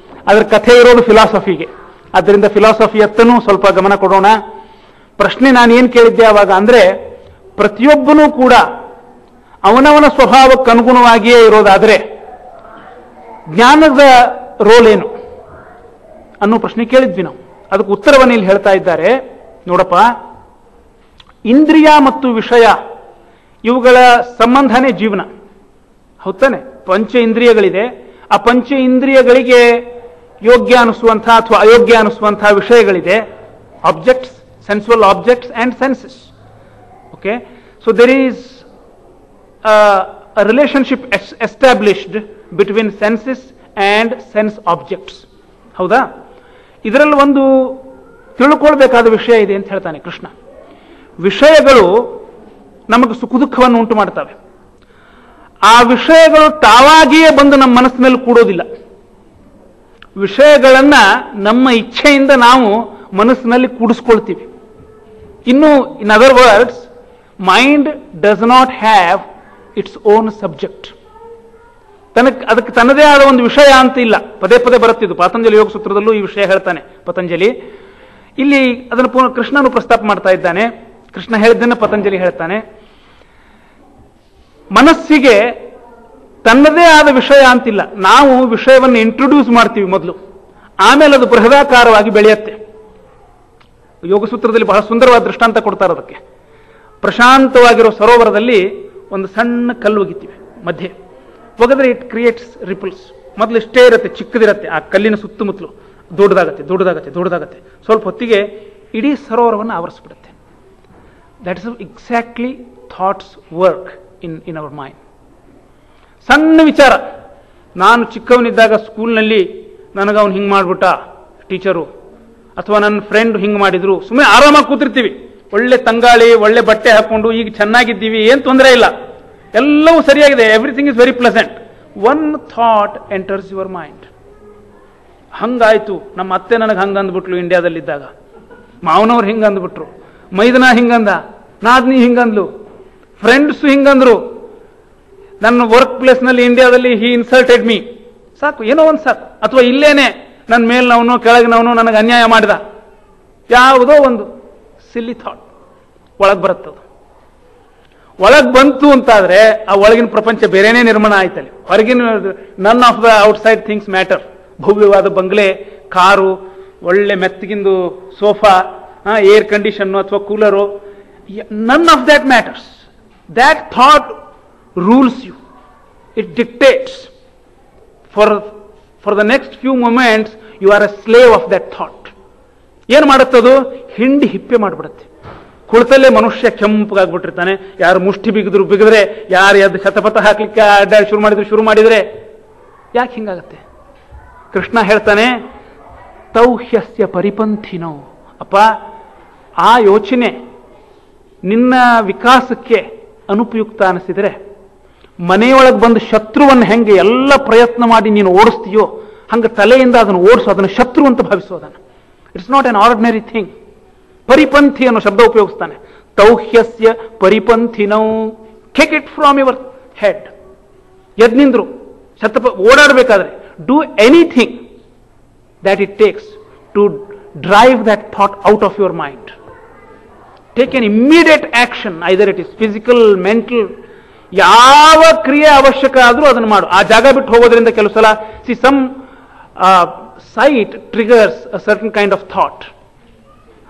ಅದರ ಕಥೆ ಇರೋದು ಫಿಲಾಸಫಿಗೆ. ಆದ್ದರಿಂದ ಫಿಲಾಸಫಿಯತ್ತನೂ ಸ್ವಲ್ಪ ಗಮನ ಕೊಡೋಣ. ಪ್ರಶ್ನೆ ನಾನು ಏನು ಕೇಳಿದ್ದೆ ಆವಾಗ ಅಂದ್ರೆ, ಪ್ರತಿಯೊಬ್ಬನೂ ಕೂಡ ಅವನವನ ಸ್ವಭಾವಕ್ಕೆ ಅನುಗುಣವಾಗಿಯೇ ಇರೋದಾದರೆ ಜ್ಞಾನದ ರೋಲ್ ಏನು ಅನ್ನೋ ಪ್ರಶ್ನೆ ಕೇಳಿದ್ವಿ ನಾವು. ಅದಕ್ಕೆ ಉತ್ತರವನ್ನು ಇಲ್ಲಿ ಹೇಳ್ತಾ ಇದ್ದಾರೆ. ನೋಡಪ್ಪ, ಇಂದ್ರಿಯ ಮತ್ತು ವಿಷಯ ಇವುಗಳ ಸಂಬಂಧನೇ ಜೀವನ, ಹೌದಾನೆ? ಪಂಚ ಇಂದ್ರಿಯಗಳಿದೆ. ಆ ಪಂಚ ಇಂದ್ರಿಯಗಳಿಗೆ ಯೋಗ್ಯ ಅನಿಸುವಂಥ ಅಥವಾ ಅಯೋಗ್ಯ ಅನಿಸುವಂತಹ ವಿಷಯಗಳಿದೆ. Objects, sensual objects and senses. Okay, so there is a relationship established between senses and sense objects. ಹೌದಾ? ಇದರಲ್ಲಿ ಒಂದು ತಿಳ್ಕೊಳ್ಬೇಕಾದ ವಿಷಯ ಇದೆ ಅಂತ ಹೇಳ್ತಾನೆ ಕೃಷ್ಣ. ವಿಷಯಗಳು ನಮಗೆ ಸುಖ ದುಃಖವನ್ನು ಉಂಟು ಮಾಡ್ತವೆ. ಆ ವಿಷಯಗಳು ತಾವಾಗಿಯೇ ಬಂದು ನಮ್ಮ ಮನಸ್ಸಿನಲ್ಲಿ ಕೂಡೋದಿಲ್ಲ. ವಿಷಯಗಳನ್ನ ನಮ್ಮ ಇಚ್ಛೆಯಿಂದ ನಾವು ಮನಸ್ಸಿನಲ್ಲಿ ಕೂಡಿಸ್ಕೊಳ್ತೀವಿ. ಇನ್ನು in other words, mind does not have its own subject. ಅದಕ್ಕೆ ತನ್ನದೇ ಆದ ಒಂದು ವಿಷಯ ಅಂತ ಇಲ್ಲ. ಪದೇ ಪದೇ ಬರುತ್ತಿದ್ದು ಪತಂಜಲಿ ಯೋಗ ಸೂತ್ರದಲ್ಲೂ ಈ ವಿಷಯ ಹೇಳ್ತಾನೆ ಪತಂಜಲಿ. ಇಲ್ಲಿ ಅದನ್ನು ಕೃಷ್ಣನು ಪ್ರಸ್ತಾಪ ಮಾಡ್ತಾ ಇದ್ದಾನೆ. ಕೃಷ್ಣ ಹೇಳಿದ್ದನ್ನು ಪತಂಜಲಿ ಹೇಳ್ತಾನೆ. ಮನಸ್ಸಿಗೆ ತನ್ನದೇ ಆದ ವಿಷಯ ಅಂತಿಲ್ಲ. ನಾವು ವಿಷಯವನ್ನು ಇಂಟ್ರೊಡ್ಯೂಸ್ ಮಾಡ್ತೀವಿ ಮೊದಲು, ಆಮೇಲೆ ಅದು ಬೃಹದಾಕಾರವಾಗಿ ಬೆಳೆಯುತ್ತೆ. ಯೋಗಸೂತ್ರದಲ್ಲಿ ಬಹಳ ಸುಂದರವಾದ ದೃಷ್ಟಾಂತ ಕೊಡ್ತಾರೆ ಅದಕ್ಕೆ. ಪ್ರಶಾಂತವಾಗಿರೋ ಸರೋವರದಲ್ಲಿ ಒಂದು ಸಣ್ಣ ಕಲ್ಲು ಒಗಿತೀವಿ ಮಧ್ಯೆ, ಒಗೆದ್ರೆ ಇಟ್ ಕ್ರಿಯೇಟ್ಸ್ ರಿಪಲ್ಸ್. ಮೊದಲು ಇಷ್ಟೇ ಇರುತ್ತೆ, ಚಿಕ್ಕದಿರುತ್ತೆ, ಆ ಕಲ್ಲಿನ ಸುತ್ತಮುತ್ತಲು ದೊಡ್ಡದಾಗತ್ತೆ ದೊಡ್ಡದಾಗತ್ತೆ ದೊಡ್ಡದಾಗತ್ತೆ, ಸ್ವಲ್ಪ ಹೊತ್ತಿಗೆ ಇಡೀ ಸರೋವರವನ್ನು ಆವರಿಸ್ಬಿಡುತ್ತೆ. That is exactly thoughts work in our mind. ಸಣ್ಣ ವಿಚಾರ, ನಾನು ಚಿಕ್ಕವನಿದ್ದಾಗ ಸ್ಕೂಲ್ನಲ್ಲಿ ನನಗೆ ಅವ್ನು ಹಿಂಗೆ ಮಾಡ್ಬಿಟ್ಟ ಟೀಚರು, ಅಥವಾ ನನ್ನ ಫ್ರೆಂಡ್ ಹಿಂಗೆ ಮಾಡಿದ್ರು, ಸುಮ್ಮನೆ ಆರಾಮಾಗಿ ಕೂತಿರ್ತೀವಿ, ಒಳ್ಳೆ ತಂಗಾಳಿ ಒಳ್ಳೆ ಬಟ್ಟೆ ಹಾಕೊಂಡು ಈಗ ಚೆನ್ನಾಗಿದ್ದೀವಿ, ಏನು ತೊಂದರೆ ಇಲ್ಲ, ಎಲ್ಲವೂ ಸರಿಯಾಗಿದೆ, everything is very pleasant. One thought enters your mind. ಹಂಗಾಯ್ತು, ನಮ್ಮ ಅತ್ತೆ ನನಗೆ ಹಂಗೆ ಅಂದ್ಬಿಟ್ಲು ಇಂಡಿಯಾದಲ್ಲಿದ್ದಾಗ, ಮಾವನವ್ರು ಹಿಂಗೆ ಅಂದ್ಬಿಟ್ರು, ಮೈದನ ಹಿಂಗಂದ, ನಾದ್ನಿ ಹಿಂಗಂದ್ಲು, ಫ್ರೆಂಡ್ಸು ಹಿಂಗಂದ್ರು, ನನ್ನ ವರ್ಕ್ ಪ್ಲೇಸ್ನಲ್ಲಿ ಇಂಡಿಯಾದಲ್ಲಿ ಹಿ ಇನ್ಸಲ್ಟೆಡ್ ಮೀ, ಸಾಕು ಏನೋ ಒಂದು ಸಾಕು. ಅಥವಾ ಇಲ್ಲೇನೆ ನನ್ನ ಮೇಲ್ನವನು ಕೆಳಗಿನವನು ನನಗೆ ಅನ್ಯಾಯ ಮಾಡಿದ, ಯಾವುದೋ ಒಂದು ಸಿಲ್ಲಿ ಥಾಟ್ ಒಳಗೆ ಬರುತ್ತದು. ಒಳಗೆ ಬಂತು ಅಂತಾದ್ರೆ ಆ ಒಳಗಿನ ಪ್ರಪಂಚ ಬೇರೆನೇ ನಿರ್ಮಾಣ ಆಯ್ತಲ್ಲಿ. ಹೊರಗಿನ none of the outside things matter. ಭವ್ಯವಾದ ಬಂಗ್ಲೆ, ಕಾರು, ಒಳ್ಳೆ ಮೆತ್ತಗಿಂದು ಸೋಫಾ, ಏರ್ ಕಂಡೀಷನ್ನು ಅಥವಾ cooler, none of that matters. That thought rules you, it dictates. For the next few moments you are a slave of that thought. ಏನು ಮಾಡುತ್ತದು? ಹಿಂಡಿ ಹಿಪ್ಪೆ ಮಾಡಿಬಿಡುತ್ತೆ. ಕುಳಿತಲ್ಲೇ ಮನುಷ್ಯ ಕೆಂಪಗಾಗ್ಬಿಟ್ಟಿರ್ತಾನೆ. ಯಾರು ಮುಷ್ಟಿ ಬಿಗಿದ್ರೆ, ಯಾರು ಎದ್ದು ಶತಪಥ ಹಾಕ್ಲಿಕ್ಕೆ ಅಡ್ಡಾಡಿ ಶುರು ಮಾಡಿದ್ರೆ ಯಾಕೆ ಹಿಂಗಾಗತ್ತೆ? ಕೃಷ್ಣ ಹೇಳ್ತಾನೆ, ತೌಹ್ಯಸ್ಯ ಪರಿಪಂಥಿನೋ. ಅಪ್ಪ, ಆ ಯೋಚನೆ ನಿನ್ನ ವಿಕಾಸಕ್ಕೆ ಅನುಪಯುಕ್ತ ಅನಿಸಿದರೆ, ಮನೆಯೊಳಗೆ ಬಂದು ಶತ್ರುವನ್ನು ಹೆಂಗೆ ಎಲ್ಲ ಪ್ರಯತ್ನ ಮಾಡಿ ನೀನು ಓಡಿಸ್ತೀಯೋ ಹಂಗೆ ತಲೆಯಿಂದ ಅದನ್ನು ಓಡಿಸೋ, ಅದನ್ನು ಶತ್ರು ಅಂತ ಭಾವಿಸೋದನ್ನು. It's not an ordinary thing. ಪರಿಪಂಥಿ ಅನ್ನೋ ಶಬ್ದ ಉಪಯೋಗಿಸ್ತಾನೆ. ತೌಹ್ಯಸ್ಯ ಪರಿಪಂಥಿನೌ, kick it from your head. ಎದ್ ನಿಂದ್ರು ಓಡಾಡಬೇಕಾದ್ರೆ, do anything that it takes to drive that thought out of your mind. Take an immediate action, either it is physical, mental, ಯಾವ ಕ್ರಿಯೆ ಅವಶ್ಯಕ ಆದರೂ ಅದನ್ನು ಮಾಡು. ಆ ಜಾಗ ಬಿಟ್ಟು ಹೋಗೋದ್ರಿಂದ ಕೆಲವು ಸಲ some sight triggers a certain kind of thought.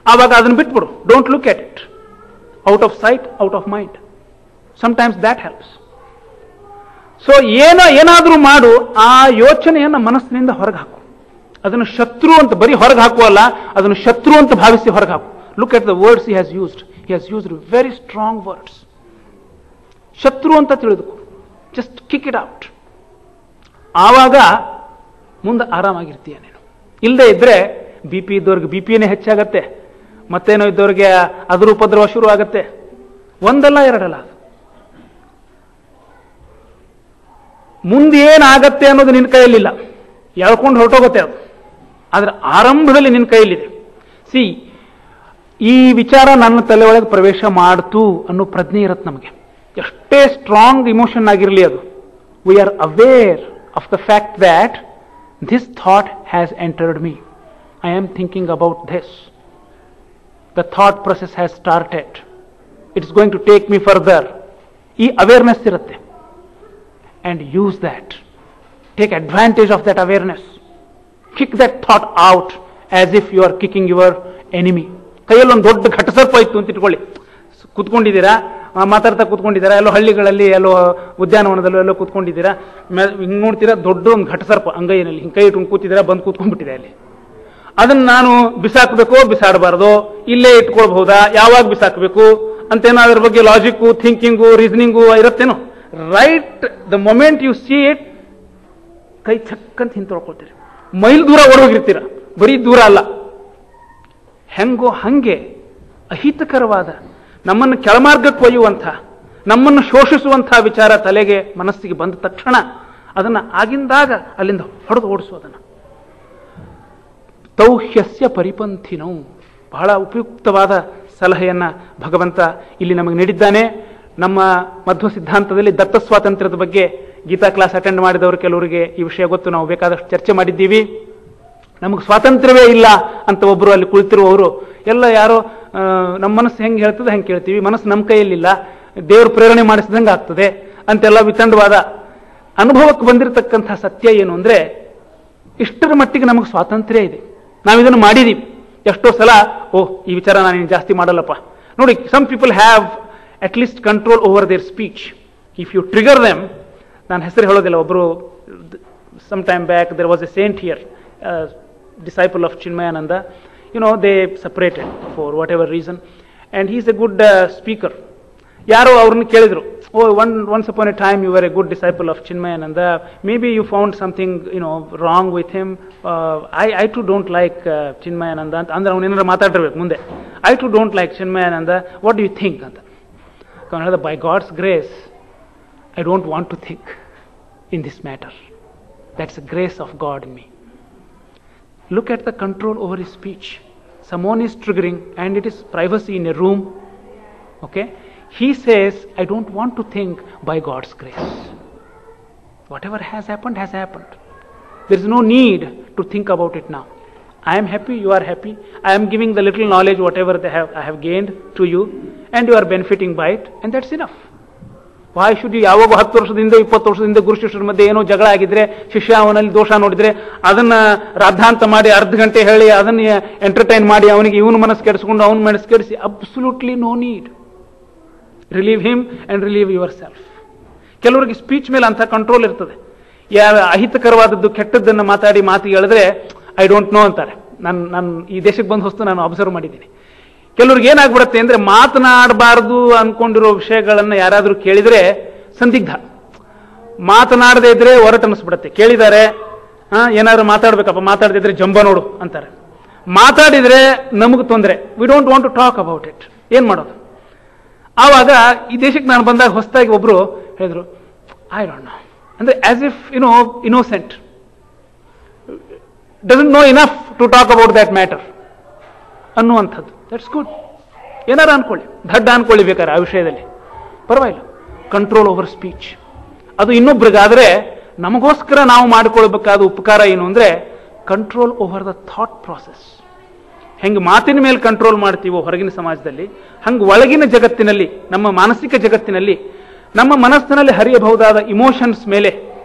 ಆವಾಗ ಅದನ್ನು ಬಿಟ್ಬಿಡು. Don't look at it. Out of sight, out of mind. Sometimes that helps. So ಏನಾದರೂ ಮಾಡು, ಆ ಯೋಚನೆಯನ್ನು ಮನಸ್ಸಿನಿಂದ ಹೊರಗೆ ಹಾಕು. ಅದನ್ನು ಶತ್ರು ಅಂತ ಬರೀ ಹೊರಗೆ ಹಾಕುವಲ್ಲ, ಅದನ್ನು ಶತ್ರು ಅಂತ ಭಾವಿಸಿ ಹೊರಗೆ ಹಾಕು. Look at the words he has used. He has used very strong words. ಶತ್ರು ಅಂತ ತಿಳಿದುಕೋ, ಜಸ್ಟ್ ಕಿಕ್ ಇಟ್ ಔಟ್. ಆವಾಗ ಮುಂದೆ ಆರಾಮಾಗಿರ್ತೀಯ ನೀನು. ಇಲ್ಲದೆ ಇದ್ರೆ BP ಇದ್ದವ್ರಿಗೆ BPನೇ ಹೆಚ್ಚಾಗತ್ತೆ, ಮತ್ತೇನೋ ಇದ್ದವ್ರಿಗೆ ಅದರ ಉಪದ್ರವ ಶುರು ಆಗತ್ತೆ. ಒಂದಲ್ಲ ಎರಡಲ್ಲ, ಮುಂದೇನಾಗತ್ತೆ ಅನ್ನೋದು ನಿನ್ನ ಕೈಯಲ್ಲಿಲ್ಲ, ಎಳ್ಕೊಂಡು ಹೊರಟೋಗುತ್ತೆ ಅದು. ಆದ್ರೆ ಆರಂಭದಲ್ಲಿ ನಿನ್ನ ಕೈಯಲ್ಲಿದೆ. ಈ ವಿಚಾರ ನನ್ನ ತಲೆ ಒಳಗೆ ಪ್ರವೇಶ ಮಾಡ್ತು ಅನ್ನೋ ಪ್ರಜ್ಞೆ ಇರುತ್ತೆ ನಮಗೆ. ಎಷ್ಟೇ ಸ್ಟ್ರಾಂಗ್ ಇಮೋಷನ್ ಆಗಿರಲಿ ಅದು, we are aware of the fact that this thought has entered me, I am thinking about this, the thought process has started, it's going to take me further. ಈ ಅವೇರ್ನೆಸ್ ಇರುತ್ತೆ. And use that. Take advantage of that awareness. Kick that thought out as if you are kicking your enemy. ಕೈಯಲ್ಲಿ ಒಂದು ದೊಡ್ಡ ಘಟಸರ್ಪ ಇತ್ತು ಅಂತ ಇಟ್ಕೊಳ್ಳಿ. ಕೂತ್ಕೊಂಡಿದ್ದೀರಾ, ಮಾತಾಡ್ತಾ ಕೂತ್ಕೊಂಡಿದ್ದೀರಾ, ಎಲ್ಲೋ ಹಳ್ಳಿಗಳಲ್ಲಿ, ಎಲ್ಲೋ ಉದ್ಯಾನವನದಲ್ಲೋ ಎಲ್ಲೋ ಕೂತ್ಕೊಂಡಿದ್ದೀರಾ, ಹಿಂಗೆ ನೋಡ್ತೀರಾ, ದೊಡ್ಡ ಒಂದು ಘಟಸರ್ಪ ಅಂಗೈನಲ್ಲಿ ಹಿಂಗೆ ಕೈ ಇಟ್ಕೊಂಡು ಕೂತಿದ್ದೀರಾ, ಬಂದು ಕೂತ್ಕೊಂಡ್ಬಿಟ್ಟಿದೆ ಅಲ್ಲಿ. ಅದನ್ನು ನಾನು ಬಿಸಾಕಬೇಕೋ ಬಿಸಾಡಬಾರ್ದು, ಇಲ್ಲೇ ಇಟ್ಕೊಳ್ಬಹುದಾ, ಯಾವಾಗ ಬಿಸಾಕಬೇಕು ಅಂತೇನೋ ಅದ್ರ ಬಗ್ಗೆ ಲಾಜಿಕ್ಕು, ಥಿಂಕಿಂಗು, ರೀಸನಿಂಗು ಇರುತ್ತೇನೋ. Right the moment you see it, ಕೈ ಚಕ್ಕಂತ ಹಿಂತೊಳ್ಕೊಳ್ತೀರಿ, ಮೈಲ್ ದೂರ ಓಡೋಗಿರ್ತೀರ. ಬರೀ ದೂರ ಅಲ್ಲ, ಹೆಂಗೋ ಹಂಗೆ ಅಹಿತಕರವಾದ, ನಮ್ಮನ್ನು ಕೆಳಮಾರ್ಗಕ್ಕೆ ಒಯ್ಯುವಂಥ, ನಮ್ಮನ್ನು ಶೋಷಿಸುವಂತಹ ವಿಚಾರ ತಲೆಗೆ ಮನಸ್ಸಿಗೆ ಬಂದ ತಕ್ಷಣ ಅದನ್ನು ಆಗಿಂದಾಗ ಅಲ್ಲಿಂದ ಹೊಡೆದು ಓಡಿಸೋದನ್ನು. ತೌಹ್ಯಸ್ಯ ಪರಿಪಂಥಿನೋ, ಬಹಳ ಉಪಯುಕ್ತವಾದ ಸಲಹೆಯನ್ನ ಭಗವಂತ ಇಲ್ಲಿ ನಮಗೆ ನೀಡಿದ್ದಾನೆ. ನಮ್ಮ ಮಧ್ವ ಸಿದ್ಧಾಂತದಲ್ಲಿ ದತ್ತ ಸ್ವಾತಂತ್ರ್ಯದ ಬಗ್ಗೆ ಗೀತಾ ಕ್ಲಾಸ್ ಅಟೆಂಡ್ ಮಾಡಿದವರು ಕೆಲವರಿಗೆ ಈ ವಿಷಯ ಗೊತ್ತು, ನಾವು ಬೇಕಾದಷ್ಟು ಚರ್ಚೆ ಮಾಡಿದ್ದೀವಿ. ನಮಗೆ ಸ್ವಾತಂತ್ರ್ಯವೇ ಇಲ್ಲ ಅಂತ ಒಬ್ಬರು ಅಲ್ಲಿ ಕುಳಿತಿರುವವರು ಎಲ್ಲ ಯಾರೋ ನಮ್ಮ ಮನಸ್ಸು ಹೆಂಗೆ ಹೇಳ್ತದೆ ಹೆಂಗೆ ಕೇಳ್ತೀವಿ, ಮನಸ್ಸು ನಮ್ಮ ಕೈಯಲ್ಲಿಲ್ಲ, ದೇವರು ಪ್ರೇರಣೆ ಮಾಡಿಸಿದಂಗೆ ಆಗ್ತದೆ ಅಂತೆಲ್ಲ ವಿತಂಡವಾದ ಅನುಭವಕ್ಕೆ ಬಂದಿರತಕ್ಕಂಥ ಸತ್ಯ ಏನು ಅಂದ್ರೆ, ಇಷ್ಟರ ಮಟ್ಟಿಗೆ ನಮಗೆ ಸ್ವಾತಂತ್ರ್ಯ ಇದೆ, ನಾವಿದನ್ನು ಮಾಡಿದೀವಿ. ಎಷ್ಟೋ ಸಲ ಈ ವಿಚಾರ ನಾನು ಜಾಸ್ತಿ ಮಾಡಲ್ಲಪ್ಪ. ನೋಡಿ, some people have at least control over their speech. If you trigger them, ನಾನು ಹೆಸರು ಹೇಳೋದಿಲ್ಲ, ಒಬ್ಬರು some time back there was a saint here, disciple of Chinmayananda. They separated for whatever reason, and he is a good speaker. Yaro avrunnu kelidru, once upon a time you were a good disciple of Chinmayananda, maybe you found something wrong with him. I too don't like Chinmayananda anta andre avanu enara maatadirbeku munde. I too don't like Chinmayananda, what do you think anta. Kanada, by God's grace I don't want to think in this matter. That's the grace of God in me. Look at the control over his speech. Someone is triggering and it is privacy in a room. Okay? He says, I don't want to think, by God's grace. Whatever has happened has happened. There is no need to think about it now. I am happy, you are happy. I am giving the little knowledge, whatever I have gained to you, and you are benefiting by it, and that's enough. Why should you, ಯಾವಾಗ 10 ವರ್ಷದಿಂದ 20 ವರ್ಷದಿಂದ ಗುರು ಶಿಷ್ಯರ ಮಧ್ಯೆ ಏನೋ ಜಗಳ ಆಗಿದ್ರೆ, ಶಿಷ್ಯ ಅವನಲ್ಲಿ ದೋಷ ನೋಡಿದ್ರೆ ಅದನ್ನ ರಾಧಾಂತ ಮಾಡಿ ಅರ್ಧ ಗಂಟೆ ಹೇಳಿ ಅದನ್ನ ಎಂಟರ್ಟೈನ್ ಮಾಡಿ ಅವನಿಗೆ ಇವನು ಮನಸ್ಸು ಕೆಡಿಸ್ಕೊಂಡು ಅವನ ಮನಸ್ಸು ಕೆಡಿಸಿ, absolutely no need. Relieve him and relieve yourself. ಕೆಲವರಿಗೆ ಸ್ಪೀಚ್ ಮೇಲೆ ಅಂತ ಕಂಟ್ರೋಲ್ ಇರ್ತದೆ. ಅಹಿತಕರವಾದದ್ದು ಕೆಟ್ಟದ್ದನ್ನು ಮಾತು ಹೇಳಿದ್ರೆ ಐ ಡೋಂಟ್ ನೋ ಅಂತಾರೆ. ನಾನು ಈ ದೇಶಕ್ಕೆ ಬಂದು ಹೊಸ್ತು ನಾನು ಅಬ್ಸರ್ವ್ ಮಾಡಿದ್ದೀನಿ. ಕೆಲವ್ರಿಗೆ ಏನಾಗ್ಬಿಡುತ್ತೆ ಅಂದ್ರೆ, ಮಾತನಾಡಬಾರದು ಅನ್ಕೊಂಡಿರೋ ವಿಷಯಗಳನ್ನ ಯಾರಾದ್ರೂ ಕೇಳಿದ್ರೆ ಸಂದಿಗ್ಧ, ಮಾತನಾಡದೇ ಇದ್ರೆ ಹೊರಟು ಅನಿಸ್ಬಿಡತ್ತೆ. ಕೇಳಿದ್ದಾರೆ, ಏನಾದ್ರು ಮಾತಾಡ್ಬೇಕಪ್ಪ, ಮಾತಾಡದಿದ್ರೆ ಜಂಬ ನೋಡು ಅಂತಾರೆ. ಮಾತಾಡಿದ್ರೆ ನಮಗೆ ತೊಂದರೆ, we don't want to talk about it. ಏನ್ ಮಾಡೋದು? ಆವಾಗ ಈ ದೇಶಕ್ಕೆ ನಾನು ಬಂದಾಗ ಹೊಸದಾಗಿ ಒಬ್ರು ಹೇಳಿದ್ರು, ಐ ಡೋಂಟ್ ನೋ, ಅಂದ್ರೆ as if innocent, doesn't know enough to talk about that matter ಅನ್ನುವಂಥದ್ದು. That's good. ಏನಾರ ಅನ್ಕೊಳ್ಳಿ, ದಡ್ಡ ಅನ್ಕೊಳ್ಳಿ ಬೇಕಾದ್ರೆ ಆ ವಿಷಯದಲ್ಲಿ, ಪರವಾಗಿಲ್ಲ. ಕಂಟ್ರೋಲ್ ಓವರ್ ಸ್ಪೀಚ್ ಅದು ಇನ್ನೊಬ್ರಿಗಾದ್ರೆ, ನಮಗೋಸ್ಕರ ನಾವು ಮಾಡಿಕೊಳ್ಬೇಕಾದ ಉಪಕಾರ ಏನು ಅಂದ್ರೆ control over the thought process. ಹೆಂಗೆ ಮಾತಿನ ಮೇಲೆ ಕಂಟ್ರೋಲ್ ಮಾಡ್ತೀವೋ ಹೊರಗಿನ ಸಮಾಜದಲ್ಲಿ, ಹಂಗೆ ಒಳಗಿನ ಜಗತ್ತಿನಲ್ಲಿ, ನಮ್ಮ ಮಾನಸಿಕ ಜಗತ್ತಿನಲ್ಲಿ, ನಮ್ಮ ಮನಸ್ಸಿನಲ್ಲಿ ಹರಿಯಬಹುದಾದ ಇಮೋಷನ್ಸ್ ಮೇಲೆ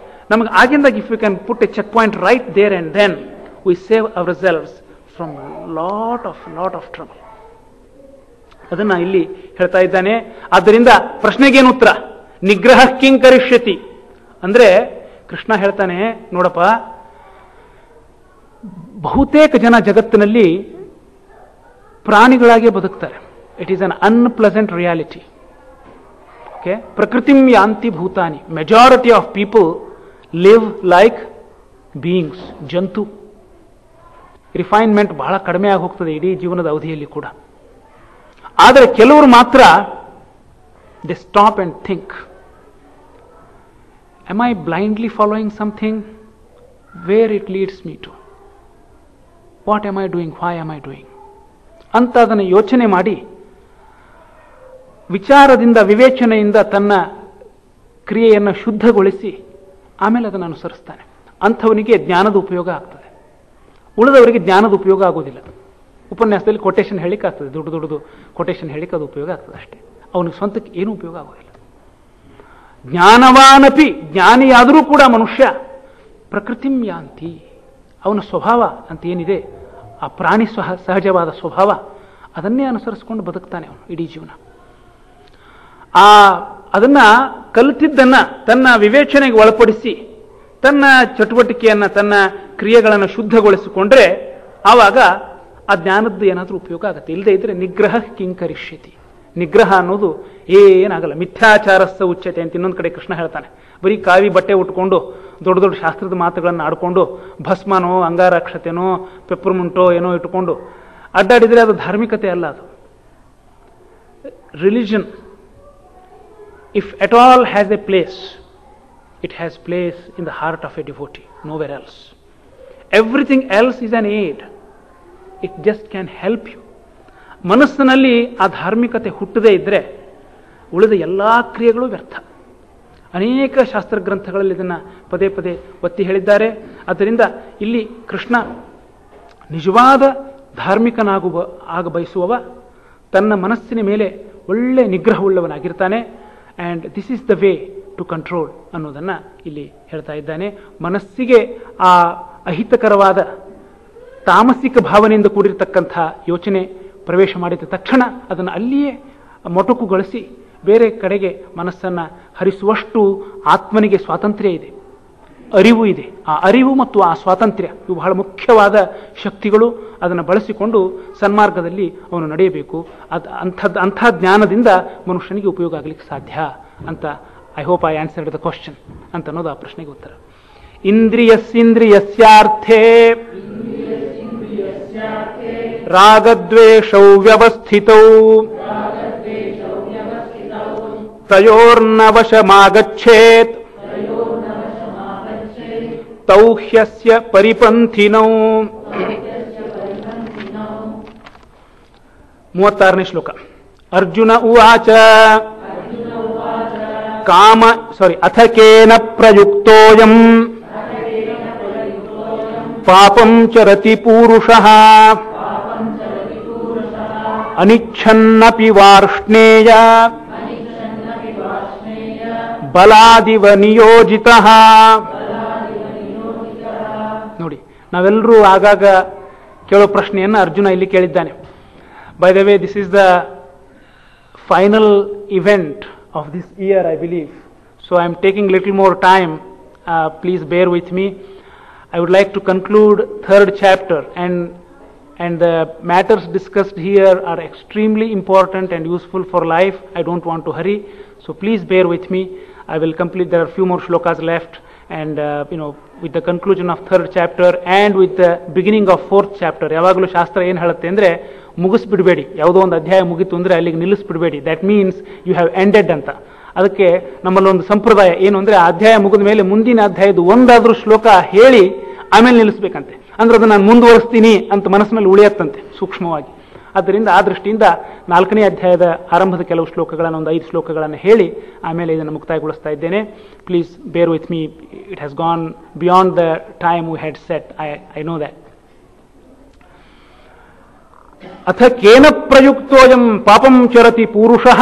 ನಮಗೆ ಆಗಿಂದಾಗ, if you can put a checkpoint right there and then we save ourselves from lot of trouble. ಅದನ್ನ ಇಲ್ಲಿ ಹೇಳ್ತಾ ಇದ್ದಾನೆ. ಆದ್ದರಿಂದ ಪ್ರಶ್ನೆಗೇನು ಉತ್ತರ? ನಿಗ್ರಹ ಕಿಂಕರಿಷ್ಯತಿ ಅಂದ್ರೆ ಕೃಷ್ಣ ಹೇಳ್ತಾನೆ, ನೋಡಪ್ಪ, ಬಹುತೇಕ ಜನ ಜಗತ್ತಿನಲ್ಲಿ ಪ್ರಾಣಿಗಳಾಗಿ ಬದುಕ್ತಾರೆ. It is an unpleasant reality. Okay, ಪ್ರಕೃತಿಂ ಯಾಂತಿ ಭೂತಾನಿ. Majority of people live like beings, ಜಂತು. ರಿಫೈನ್ಮೆಂಟ್ ಬಹಳ ಕಡಿಮೆ ಆಗಿ ಹೋಗ್ತದೆ ಇಡೀ ಜೀವನದ ಅವಧಿಯಲ್ಲಿ ಕೂಡ. ಆದರೆ ಕೆಲವರು ಮಾತ್ರ they stop and think, am I blindly following something? Where it leads me to? What am I doing? Why am I doing? ಅಂತ ಅದನ್ನು ಯೋಚನೆ ಮಾಡಿ ವಿಚಾರದಿಂದ, ವಿವೇಚನೆಯಿಂದ ತನ್ನ ಕ್ರಿಯೆಯನ್ನು ಶುದ್ಧಗೊಳಿಸಿ ಆಮೇಲೆ ಅದನ್ನು ಅನುಸರಿಸ್ತಾನೆ. ಅಂಥವನಿಗೆ ಜ್ಞಾನದ ಉಪಯೋಗ ಆಗ್ತದೆ. ಉಳಿದವರಿಗೆ ಜ್ಞಾನದ ಉಪಯೋಗ ಆಗೋದಿಲ್ಲ. ಉಪನ್ಯಾಸದಲ್ಲಿ ಕೊಟೇಶನ್ ಹೇಳಿಕ್ಕೆ ಆಗ್ತದೆ, ದೊಡ್ಡದು ಕೊಟೇಶನ್ ಹೇಳಿಕ್ಕೆ ಅದು ಉಪಯೋಗ ಆಗ್ತದೆ ಅಷ್ಟೇ. ಅವನಿಗೆ ಸ್ವಂತಕ್ಕೆ ಏನೂ ಉಪಯೋಗ ಆಗೋದಿಲ್ಲ. ಜ್ಞಾನವಾನಪಿ, ಜ್ಞಾನಿಯಾದರೂ ಕೂಡ ಮನುಷ್ಯ ಪ್ರಕೃತಿಂ ಯಾಂತಿ, ಅವನ ಸ್ವಭಾವ ಅಂತ ಏನಿದೆ, ಆ ಪ್ರಾಣಿ ಸಹಜವಾದ ಸ್ವಭಾವ, ಅದನ್ನೇ ಅನುಸರಿಸಿಕೊಂಡು ಬದುಕ್ತಾನೆ ಅವನು ಇಡೀ ಜೀವನ. ಅದನ್ನ ಕಲಿತಿದ್ದನ್ನ ತನ್ನ ವಿವೇಚನೆಗೆ ಒಳಪಡಿಸಿ ತನ್ನ ಚಟುವಟಿಕೆಯನ್ನ, ತನ್ನ ಕ್ರಿಯೆಗಳನ್ನು ಶುದ್ಧಗೊಳಿಸಿಕೊಂಡ್ರೆ ಆವಾಗ ಆ ಜ್ಞಾನದ್ದು ಏನಾದರೂ ಉಪಯೋಗ ಆಗುತ್ತೆ. ಇಲ್ಲದೆ ಇದ್ರೆ ನಿಗ್ರಹ ಕಿಂಕರಿಷ್ಯತಿ. ನಿಗ್ರಹ ಅನ್ನೋದು ಏನಾಗಲ್ಲ. ಮಿಥ್ಯಾಚಾರಸ್ಸ ಉಚ್ಯತೆ ಅಂತ ಇನ್ನೊಂದು ಕಡೆ ಕೃಷ್ಣ ಹೇಳ್ತಾನೆ. ಬರೀ ಕಾವಿ ಬಟ್ಟೆ ಉಟ್ಕೊಂಡು ದೊಡ್ಡ ದೊಡ್ಡ ಶಾಸ್ತ್ರದ ಮಾತುಗಳನ್ನು ಆಡ್ಕೊಂಡು, ಭಸ್ಮನೋ ಅಂಗಾರಕ್ಷತೆನೋ ಪೆಪ್ಪರ್ಮುಂಟೋ ಏನೋ ಇಟ್ಕೊಂಡು ಅಡ್ಡಾಡಿದ್ರೆ ಅದು ಧಾರ್ಮಿಕತೆ ಅಲ್ಲ. ಅದು religion, if at all has A place, it has place in the heart of a devotee, nowhere else. Everything else is an aid. It just can help you. ಮನಸ್ಸಿನಲ್ಲಿ ಆ ಧಾರ್ಮಿಕತೆ ಹುಟ್ಟದೇ ಇದ್ರೆ ಉಳಿದ ಎಲ್ಲಾ ಕ್ರಿಯೆಗಳು ವ್ಯರ್ಥ. ಅನೇಕ ಶಾಸ್ತ್ರ ಗ್ರಂಥಗಳಲ್ಲಿ ಇದನ್ನು ಪದೇ ಪದೇ ಒತ್ತಿ ಹೇಳಿದ್ದಾರೆ. ಆದ್ದರಿಂದ ಇಲ್ಲಿ ಕೃಷ್ಣ ನಿಜವಾದ ಆಗ ಬಯಸುವವ ತನ್ನ ಮನಸ್ಸಿನ ಮೇಲೆ ಒಳ್ಳೆ ನಿಗ್ರಹವುಳ್ಳವನಾಗಿರ್ತಾನೆ. And this is the way to control ಅನ್ನೋದನ್ನು ಇಲ್ಲಿ ಹೇಳ್ತಾ ಇದ್ದಾನೆ. ಮನಸ್ಸಿಗೆ ಆ ಅಹಿತಕರವಾದ ತಾಮಸಿಕ ಭಾವನೆಯಿಂದ ಕೂಡಿರತಕ್ಕಂಥ ಯೋಚನೆ ಪ್ರವೇಶ ಮಾಡಿದ ತಕ್ಷಣ ಅದನ್ನು ಅಲ್ಲಿಯೇ ಮೊಟಕುಗೊಳಿಸಿ ಬೇರೆ ಕಡೆಗೆ ಮನಸ್ಸನ್ನು ಹರಿಸುವಷ್ಟು ಆತ್ಮನಿಗೆ ಸ್ವಾತಂತ್ರ್ಯ ಇದೆ, ಅರಿವು ಇದೆ. ಆ ಅರಿವು ಮತ್ತು ಆ ಸ್ವಾತಂತ್ರ್ಯ ಇವು ಬಹಳ ಮುಖ್ಯವಾದ ಶಕ್ತಿಗಳು. ಅದನ್ನು ಬಳಸಿಕೊಂಡು ಸನ್ಮಾರ್ಗದಲ್ಲಿ ಅವನು ನಡೆಯಬೇಕು. ಅಂಥ ಜ್ಞಾನದಿಂದ ಮನುಷ್ಯನಿಗೆ ಉಪಯೋಗ ಆಗಲಿಕ್ಕೆ ಸಾಧ್ಯ ಅಂತ. I hope I answered the question ಅಂತ ಅನ್ನೋದು ಆ ಪ್ರಶ್ನೆಗೆ ಉತ್ತರ. ಇಂದ್ರಿಯಸ್ಯಾರ್ಥೇ ರಾಗದ್ವೇಷೌ ವ್ಯವಸ್ಥಿತೌ ತಯೋರ್ನವಶಮಾಗಚ್ಚೇತ್ ತೌ ಹ್ಯಸ್ಯ ಪರಿಪಂಥಿನೌ. 36ನೇ ಶ್ಲೋಕ. ಅರ್ಜುನ ಉವಾಚ ಅಥ ಕೇನ ಪ್ರಯುಕ್ತೋಯಂ ಪಾಪಂ ಚರತಿ ಪೂರುಷಃ ಅನಿಚ್ಛನ್ನಪಿ ವಾರ್ಷ್ಣೇಯ ಬಲಾದಿವ ನಿಯೋಜಿತಃ. ನೋಡಿ, ನಾವೆಲ್ಲರೂ ಆಗಾಗ ಕೇಳೋ ಪ್ರಶ್ನೆಯನ್ನು ಅರ್ಜುನ ಇಲ್ಲಿ ಕೇಳಿದ್ದಾನೆ. By the way, this is the final event of this year, I believe. So I am taking little more time. Please bear with me. I would like to conclude 3rd chapter, and the matters discussed here are extremely important and useful for life. I don't want to hurry, so please bear with me. I will complete. There are few more shlokas left, and with the conclusion of 3rd chapter and with the beginning of 4th chapter. ಯಾವಾಗಲೂ ಶಾಸ್ತ್ರ ಏನು ಹೇಳುತ್ತೆ ಅಂದರೆ, ಮುಗಿಸ್ಬಿಡಬೇಡಿ. ಯಾವುದೋ ಒಂದು ಅಧ್ಯಾಯ ಮುಗಿತು ಅಂದರೆ ಅಲ್ಲಿಗೆ ನಿಲ್ಲಿಸ್ಬಿಡಬೇಡಿ. That means you have ended ಅಂತ. ಅದಕ್ಕೆ ನಮ್ಮಲ್ಲೊಂದು ಸಂಪ್ರದಾಯ ಏನು ಅಂದರೆ, ಆ ಅಧ್ಯಾಯ ಮುಗಿದ ಮೇಲೆ ಮುಂದಿನ ಅಧ್ಯಾಯದ ಒಂದಾದ್ರೂ ಶ್ಲೋಕ ಹೇಳಿ ಆಮೇಲೆ ನಿಲ್ಲಿಸ್ಬೇಕಂತೆ. ಅಂದ್ರೆ ಅದನ್ನು ನಾನು ಮುಂದುವರಿಸ್ತೀನಿ ಅಂತ ಮನಸ್ಸಿನಲ್ಲಿ ಉಳಿಯತ್ತಂತೆ ಸೂಕ್ಷ್ಮವಾಗಿ. ಆದ್ದರಿಂದ ಆ ದೃಷ್ಟಿಯಿಂದ 4ನೇ ಅಧ್ಯಾಯದ ಆರಂಭದ ಕೆಲವು ಶ್ಲೋಕಗಳನ್ನು, ಒಂದು 5 ಶ್ಲೋಕಗಳನ್ನು ಹೇಳಿ ಆಮೇಲೆ ಇದನ್ನು ಮುಕ್ತಾಯಗೊಳಿಸ್ತಾ ಇದ್ದೇನೆ. ಪ್ಲೀಸ್ ಬೇರ್ with me. It has gone beyond the time we had set. I know that. ಅಥ ಕೇನ ಪ್ರಯುಕ್ತೋಯಂ ಪಾಪಂ ಚರತಿ ಪೂರುಷಃ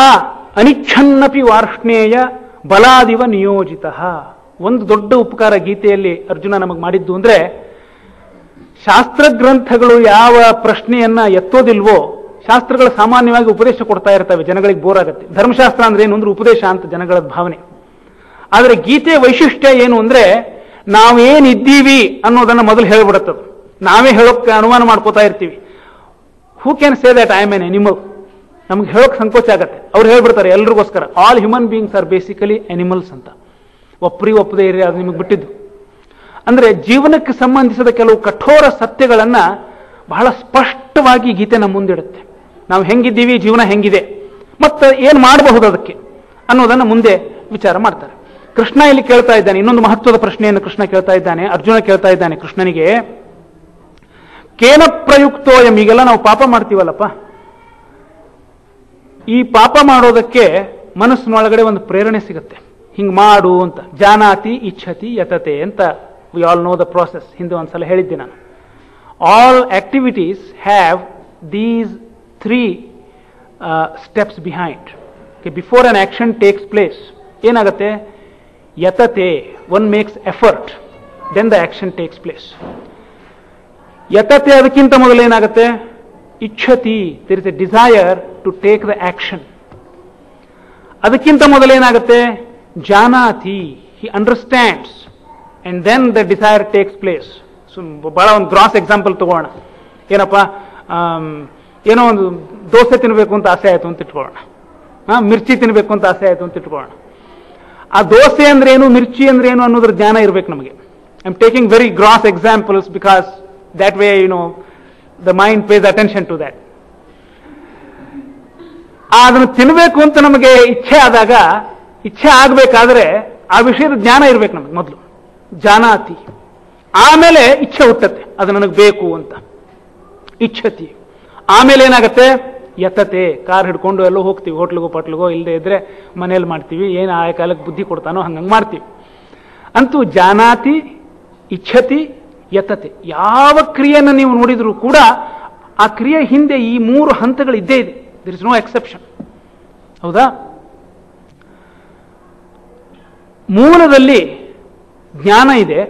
ಅನಿಚ್ಛನ್ನಪಿ ವಾರ್ಷ್ಣೇಯ ಬಲಾದಿವ ನಿಯೋಜಿತಃ. ಒಂದು ದೊಡ್ಡ ಉಪಕಾರ ಗೀತೆಯಲ್ಲಿ ಅರ್ಜುನ ನಮಗೆ ಮಾಡಿದ್ದು ಅಂದ್ರೆ, ಶಾಸ್ತ್ರಗ್ರಂಥಗಳು ಯಾವ ಪ್ರಶ್ನೆಯನ್ನ ಎತ್ತೋದಿಲ್ವೋ, ಶಾಸ್ತ್ರಗಳು ಸಾಮಾನ್ಯವಾಗಿ ಉಪದೇಶ ಕೊಡ್ತಾ ಇರ್ತವೆ, ಜನಗಳಿಗೆ ಬೋರ್ ಆಗುತ್ತೆ. ಧರ್ಮಶಾಸ್ತ್ರ ಅಂದ್ರೆ ಏನು ಅಂದ್ರೆ ಉಪದೇಶ ಅಂತ ಜನಗಳ ಭಾವನೆ. ಆದರೆ ಗೀತೆಯ ವೈಶಿಷ್ಟ್ಯ ಏನು ಅಂದ್ರೆ, ನಾವೇನಿದ್ದೀವಿ ಅನ್ನೋದನ್ನ ಮೊದಲು ಹೇಳ್ಬಿಡುತ್ತದು. ನಾವೇ ಹೇಳೋಕೆ ಅನುಮಾನ ಮಾಡ್ಕೋತಾ ಇರ್ತೀವಿ. Who can say that I am an animal? ನಮ್ಗೆ ಹೇಳೋಕೆ ಸಂಕೋಚ ಆಗತ್ತೆ. ಅವ್ರು ಹೇಳ್ಬಿಡ್ತಾರೆ ಎಲ್ರಿಗೋಸ್ಕರ, all human beings are basically animals ಅಂತ. ಒಪ್ಪದೇ ಇರಿ, ಅದು ನಿಮಗೆ ಬಿಟ್ಟಿದ್ದು. ಅಂದ್ರೆ ಜೀವನಕ್ಕೆ ಸಂಬಂಧಿಸಿದ ಕೆಲವು ಕಠೋರ ಸತ್ಯಗಳನ್ನ ಬಹಳ ಸ್ಪಷ್ಟವಾಗಿ ಗೀತೆ ನಮ್ಮ ಮುಂದಿಡುತ್ತೆ. ನಾವು ಹೆಂಗಿದ್ದೀವಿ, ಜೀವನ ಹೆಂಗಿದೆ, ಮತ್ತೆ ಏನು ಮಾಡಬಹುದು ಅದಕ್ಕೆ ಅನ್ನೋದನ್ನ ಮುಂದೆ ವಿಚಾರ ಮಾಡ್ತಾರೆ. ಕೃಷ್ಣ ಇಲ್ಲಿ ಕೇಳ್ತಾ ಇದ್ದಾನೆ, ಇನ್ನೊಂದು ಮಹತ್ವದ ಪ್ರಶ್ನೆಯನ್ನು ಕೃಷ್ಣ ಕೇಳ್ತಾ ಇದ್ದಾನೆ. ಅರ್ಜುನ ಕೇಳ್ತಾ ಇದ್ದಾನೆ ಕೃಷ್ಣನಿಗೆ, ಕೇನ ಪ್ರಯುಕ್ತೋಯಂ, ಈಗೆಲ್ಲ ನಾವು ಪಾಪ ಮಾಡ್ತೀವಲ್ಲಪ್ಪ, ಈ ಪಾಪ ಮಾಡೋದಕ್ಕೆ ಮನಸ್ಸಿನೊಳಗಡೆ ಒಂದು ಪ್ರೇರಣೆ ಸಿಗುತ್ತೆ, ಹಿಂಗ್ ಮಾಡು ಅಂತ. ಜಾನಾತಿ ಇಚ್ಛತಿ ಯತತೆ ಅಂತ we all know the process. ಹಿಂದೆ ಒಂದ್ಸಲ ಹೇಳಿದ್ದೆ ನಾನು. All activities have these 3 steps behind. Before an action takes place, ಏನಾಗುತ್ತೆ? ಯತತೆ, one makes effort, then the action takes place. ಯತತೆ, ಅದಕ್ಕಿಂತ ಮೊದಲು ಏನಾಗುತ್ತೆ? ಇಚ್ಛತಿ, there is a desire to take the action. ಅದಕ್ಕಿಂತ ಮೊದಲು ಏನಾಗುತ್ತೆ? ಜಾನಾತಿ, he understands, and then the desire takes place. So ಬಹಳ ಒಂದು ಗ್ರಾಸ್ ಎಕ್ಸಾಂಪಲ್ ತಗೋಣ. ಏನಪ್ಪ, ಏನೋ ಒಂದು ದೋಸೆ ತಿನ್ನಬೇಕು ಅಂತ ಆಸೆ ಆಯಿತು ಅಂತ ಇಟ್ಕೊಳ್ಳೋಣ, ಮಿರ್ಚಿ ತಿನ್ನಬೇಕು ಅಂತ ಆಸೆ ಆಯಿತು ಅಂತ ಇಟ್ಕೊಳ್ಳೋಣ. ಆ ದೋಸೆ ಅಂದ್ರೆ ಏನು, ಮಿರ್ಚಿ ಅಂದ್ರೆ ಏನು ಅನ್ನೋದ್ರ ಜ್ಞಾನ ಇರಬೇಕು ನಮಗೆ. I am taking very gross examples because that way the mind pays attention to that. ಅದನ್ನು ತಿನ್ನಬೇಕು ಅಂತ ನಮಗೆ ಇಚ್ಛೆ ಆದಾಗ, ಇಚ್ಛೆ ಆಗಬೇಕಾದ್ರೆ ಆ ವಿಷಯದ ಜ್ಞಾನ ಇರಬೇಕು ನಮಗೆ ಮೊದಲು, ಜಾನಾತಿ. ಆಮೇಲೆ ಇಚ್ಛೆ ಹುಟ್ಟತ್ತೆ, ಅದು ನನಗೆ ಬೇಕು ಅಂತ, ಇಚ್ಛತಿ. ಆಮೇಲೆ ಏನಾಗತ್ತೆ? ಯತತೆ, ಕಾರ್ ಹಿಡ್ಕೊಂಡು ಎಲ್ಲೋ ಹೋಗ್ತೀವಿ, ಹೋಟ್ಲಿಗೋ ಪಟ್ಲಿಗೋ, ಇಲ್ಲದೆ ಇದ್ರೆ ಮನೇಲಿ ಮಾಡ್ತೀವಿ, ಏನು ಆ ಕಾಲಕ್ಕೆ ಬುದ್ಧಿ ಕೊಡ್ತಾನೋ ಹಂಗಂಗೆ ಮಾಡ್ತೀವಿ. ಅಂತೂ ಜಾನಾತಿ, ಇಚ್ಛತಿ, ಯತತೆ. ಯಾವ ಕ್ರಿಯೆಯನ್ನು ನೀವು ನೋಡಿದರೂ ಕೂಡ ಆ ಕ್ರಿಯೆ ಹಿಂದೆ ಈ 3 ಹಂತಗಳು ಇದ್ದೇ ಇದೆ. There is no exception. ಹೌದಾ? ಮೂಲದಲ್ಲಿ ಜ್ಞಾನ ಇದೆ,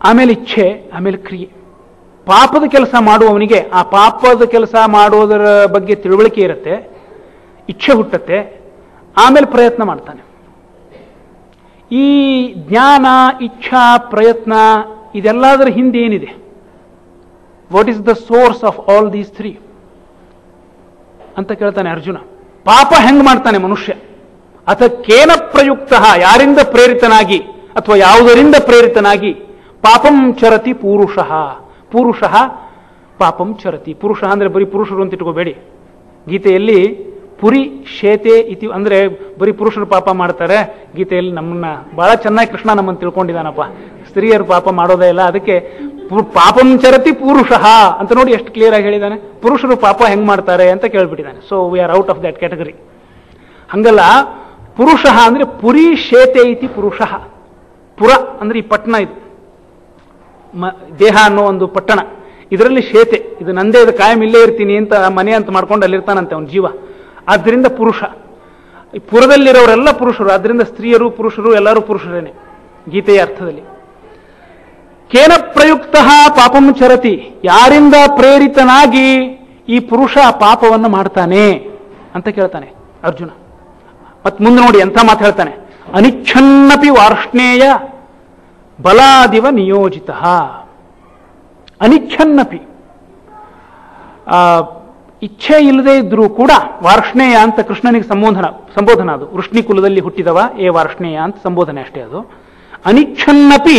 ಆಮೇಲೆ ಇಚ್ಛೆ, ಆಮೇಲೆ ಕ್ರಿಯೆ. ಪಾಪದ ಕೆಲಸ ಮಾಡುವವನಿಗೆ ಆ ಪಾಪದ ಕೆಲಸ ಮಾಡೋದರ ಬಗ್ಗೆ ತಿಳುವಳಿಕೆ ಇರುತ್ತೆ, ಇಚ್ಛೆ ಹುಟ್ಟತ್ತೆ, ಆಮೇಲೆ ಪ್ರಯತ್ನ ಮಾಡ್ತಾನೆ. ಈ ಜ್ಞಾನ, ಇಚ್ಛಾ, ಪ್ರಯತ್ನ ಇದೆಲ್ಲದರ ಹಿಂದೆ ಏನಿದೆ? What is the source of all these three ಅಂತ ಕೇಳ್ತಾನೆ ಅರ್ಜುನ. ಪಾಪ ಹೆಂಗ್ ಮಾಡ್ತಾನೆ ಮನುಷ್ಯ? ಅಥ ಕೇನ ಪ್ರಯುಕ್ತ, ಯಾರಿಂದ ಪ್ರೇರಿತನಾಗಿ ಅಥವಾ ಯಾವುದರಿಂದ ಪ್ರೇರಿತನಾಗಿ ಪಾಪಂ ಚರತಿ ಪೂರುಷಃ. ಪೂರುಷಃ ಪಾಪಂ ಚರತಿ. ಪುರುಷ ಅಂದ್ರೆ ಬರೀ ಪುರುಷರು ಅಂತ ಇಟ್ಕೋಬೇಡಿ. ಗೀತೆಯಲ್ಲಿ ಪುರಿ ಶೇತೆ ಇತಿ ಅಂದ್ರೆ ಬರೀ ಪುರುಷರು ಪಾಪ ಮಾಡ್ತಾರೆ. ಗೀತೆಯಲ್ಲಿ ನಮ್ಮನ್ನ ಬಹಳ ಚೆನ್ನಾಗಿ ಕೃಷ್ಣ ನಮ್ಮನ್ನು ತಿಳ್ಕೊಂಡಿದ್ದಾನಪ್ಪ, ಸ್ತ್ರೀಯರು ಪಾಪ ಮಾಡೋದೇ ಇಲ್ಲ, ಅದಕ್ಕೆ ಪಾಪಂ ಚರತಿ ಪುರುಷಃ ಅಂತ ನೋಡಿ ಎಷ್ಟು ಕ್ಲಿಯರ್ ಆಗಿ ಹೇಳಿದ್ದಾನೆ. ಪುರುಷರು ಪಾಪ ಹೆಂಗ್ ಮಾಡ್ತಾರೆ ಅಂತ ಕೇಳ್ಬಿಟ್ಟಿದ್ದಾನೆ. So we are out of that category. ಹಂಗಲ್ಲ, ಪುರುಷ ಅಂದ್ರೆ ಪುರಿ ಶೇತೆ ಇತಿ ಪುರುಷಃ. ಪುರ ಅಂದ್ರೆ ಈ ಪಟ್ಟಣ, ಇದು ದೇಹ ಅನ್ನೋ ಒಂದು ಪಟ್ಟಣ, ಇದರಲ್ಲಿ ಶೇತೆ, ಇದು ನಂದೇ, ಇದು ಕಾಯಂ ಇಲ್ಲೇ ಇರ್ತೀನಿ ಅಂತ ಮನೆ ಅಂತ ಮಾಡ್ಕೊಂಡು ಅಲ್ಲಿರ್ತಾನಂತೆ ಅವನ ಜೀವ. ಆದ್ದರಿಂದ ಪುರುಷ. ಈ ಪುರದಲ್ಲಿರೋರೆಲ್ಲ ಪುರುಷರು, ಆದ್ದರಿಂದ ಸ್ತ್ರೀಯರು ಪುರುಷರು ಎಲ್ಲರೂ ಪುರುಷರೇನೆ ಗೀತೆಯ ಅರ್ಥದಲ್ಲಿ. ಕೇನ ಪ್ರಯುಕ್ತ ಪಾಪಂ ಚರತಿ, ಯಾರಿಂದ ಪ್ರೇರಿತನಾಗಿ ಈ ಪುರುಷ ಪಾಪವನ್ನು ಮಾಡ್ತಾನೆ ಅಂತ ಕೇಳ್ತಾನೆ ಅರ್ಜುನ. ಮತ್ ಮುಂದೆ ನೋಡಿ ಎಂಥ ಮಾತು ಹೇಳ್ತಾನೆ. ಅನಿಚ್ಛನ್ನಪಿ ವಾರ್ಷ್ಣೇಯ ಬಲಾದಿವ ನಿಯೋಜಿತ. ಅನಿಚ್ಛನ್ನಪಿ, ಇಚ್ಛೆ ಇಲ್ಲದೆ ಇದ್ರೂ ಕೂಡ ವಾರ್ಷ್ಣೇಯ ಅಂತ ಕೃಷ್ಣನಿಗೆ ಸಂಬೋಧನ ಅದು. ವೃಷ್ಣಿ ಕುಲದಲ್ಲಿ ಹುಟ್ಟಿದವ ಏ ವಾರ್ಷ್ಣೇಯ ಅಂತ ಸಂಬೋಧನೆ ಅಷ್ಟೇ ಅದು. ಅನಿಚ್ಛನ್ನಪಿ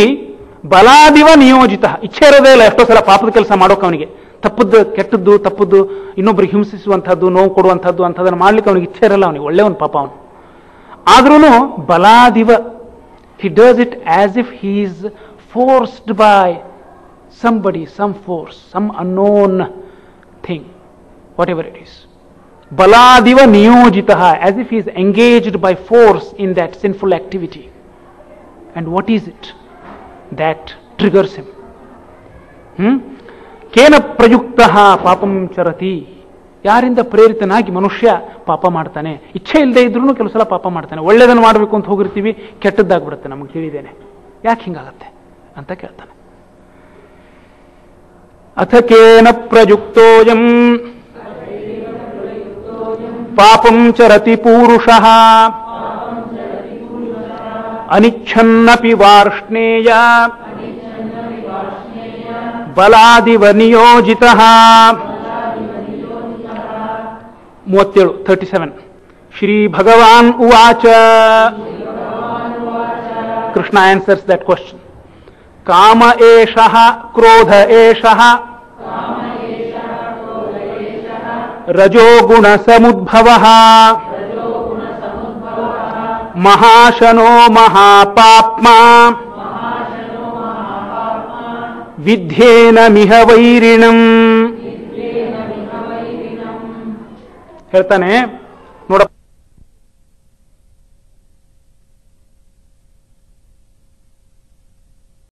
ಬಲಾದಿವ ನಿಯೋಜಿತ. ಇಚ್ಛೆ ಇರೋದೇ ಇಲ್ಲ ಎಷ್ಟೋ ಸಲ ಪಾಪದ ಕೆಲಸ ಮಾಡೋಕೆ ಅವನಿಗೆ. ತಪ್ಪದ್ದು, ಕೆಟ್ಟದ್ದು, ತಪ್ಪದ್ದು, ಇನ್ನೊಬ್ರಿಗೆ ಹಿಂಸಿಸುವಂಥದ್ದು, ನೋವು ಕೊಡುವಂಥದ್ದು ಅಂಥದನ್ನು ಮಾಡ್ಲಿಕ್ಕೆ ಅವನಿಗೆ ಇಚ್ಛೆ ಇರಲ್ಲ. ಅವನಿಗೆ ಒಳ್ಳೆಯವನು ಪಾಪ ಅವನು. ಆದ್ರೂ ಬಲಾದಿವ, he does it as if he is forced by somebody, some force, some unknown thing, whatever it is. Baladiva niyojitaha, as if he is engaged by force in that sinful activity. And what is it that triggers him? ಕೇನ ಪ್ರಯುಕ್ತಃ ಪಾಪಂ ಚರತಿ, ಯಾರಿಂದ ಪ್ರೇರಿತನಾಗಿ ಮನುಷ್ಯ ಪಾಪ ಮಾಡ್ತಾನೆ. ಇಚ್ಛೆ ಇಲ್ಲದೆ ಇದ್ರೂ ಕೆಲವು ಸಲ ಪಾಪ ಮಾಡ್ತಾನೆ. ಒಳ್ಳೆದನ್ನು ಮಾಡಬೇಕು ಅಂತ ಹೋಗಿರ್ತೀವಿ, ಕೆಟ್ಟದ್ದಾಗ್ಬಿಡುತ್ತೆ. ನಮಗೆ ತಿಳಿದೇನೆ ಯಾಕೆ ಹಿಂಗಾಗತ್ತೆ ಅಂತ ಕೇಳ್ತಾನೆ. ಅಥ ಕೇನ ಪ್ರಯುಕ್ತೋಯಂ ಪಾಪಂ ಚರತಿ ಪೂರುಷಃ ಅನಿಚ್ಛನ್ನಪಿ ವಾರ್ಷ್ಣೇಯ ಬಲಾದಿವ ನಿಯೋಜಿತಃ. 37 ಶ್ರೀ ಭಗವಾನ್ ಉವಾಚ. Krishna answers that question. ಕಾಮ ಏಷಃ ಕ್ರೋಧ ಏಷಃ ರಜೋಗುಣ ಸಮುದ್ಭವಃ ಮಹಾಶನೋ ಮಹಾಪಾಪ್ಮಾ ವಿದ್ಯೇನ ಮಿಹ ವೈರಿಣಂ. ಹೇಳ್ತಾನೆ ನೋಡ,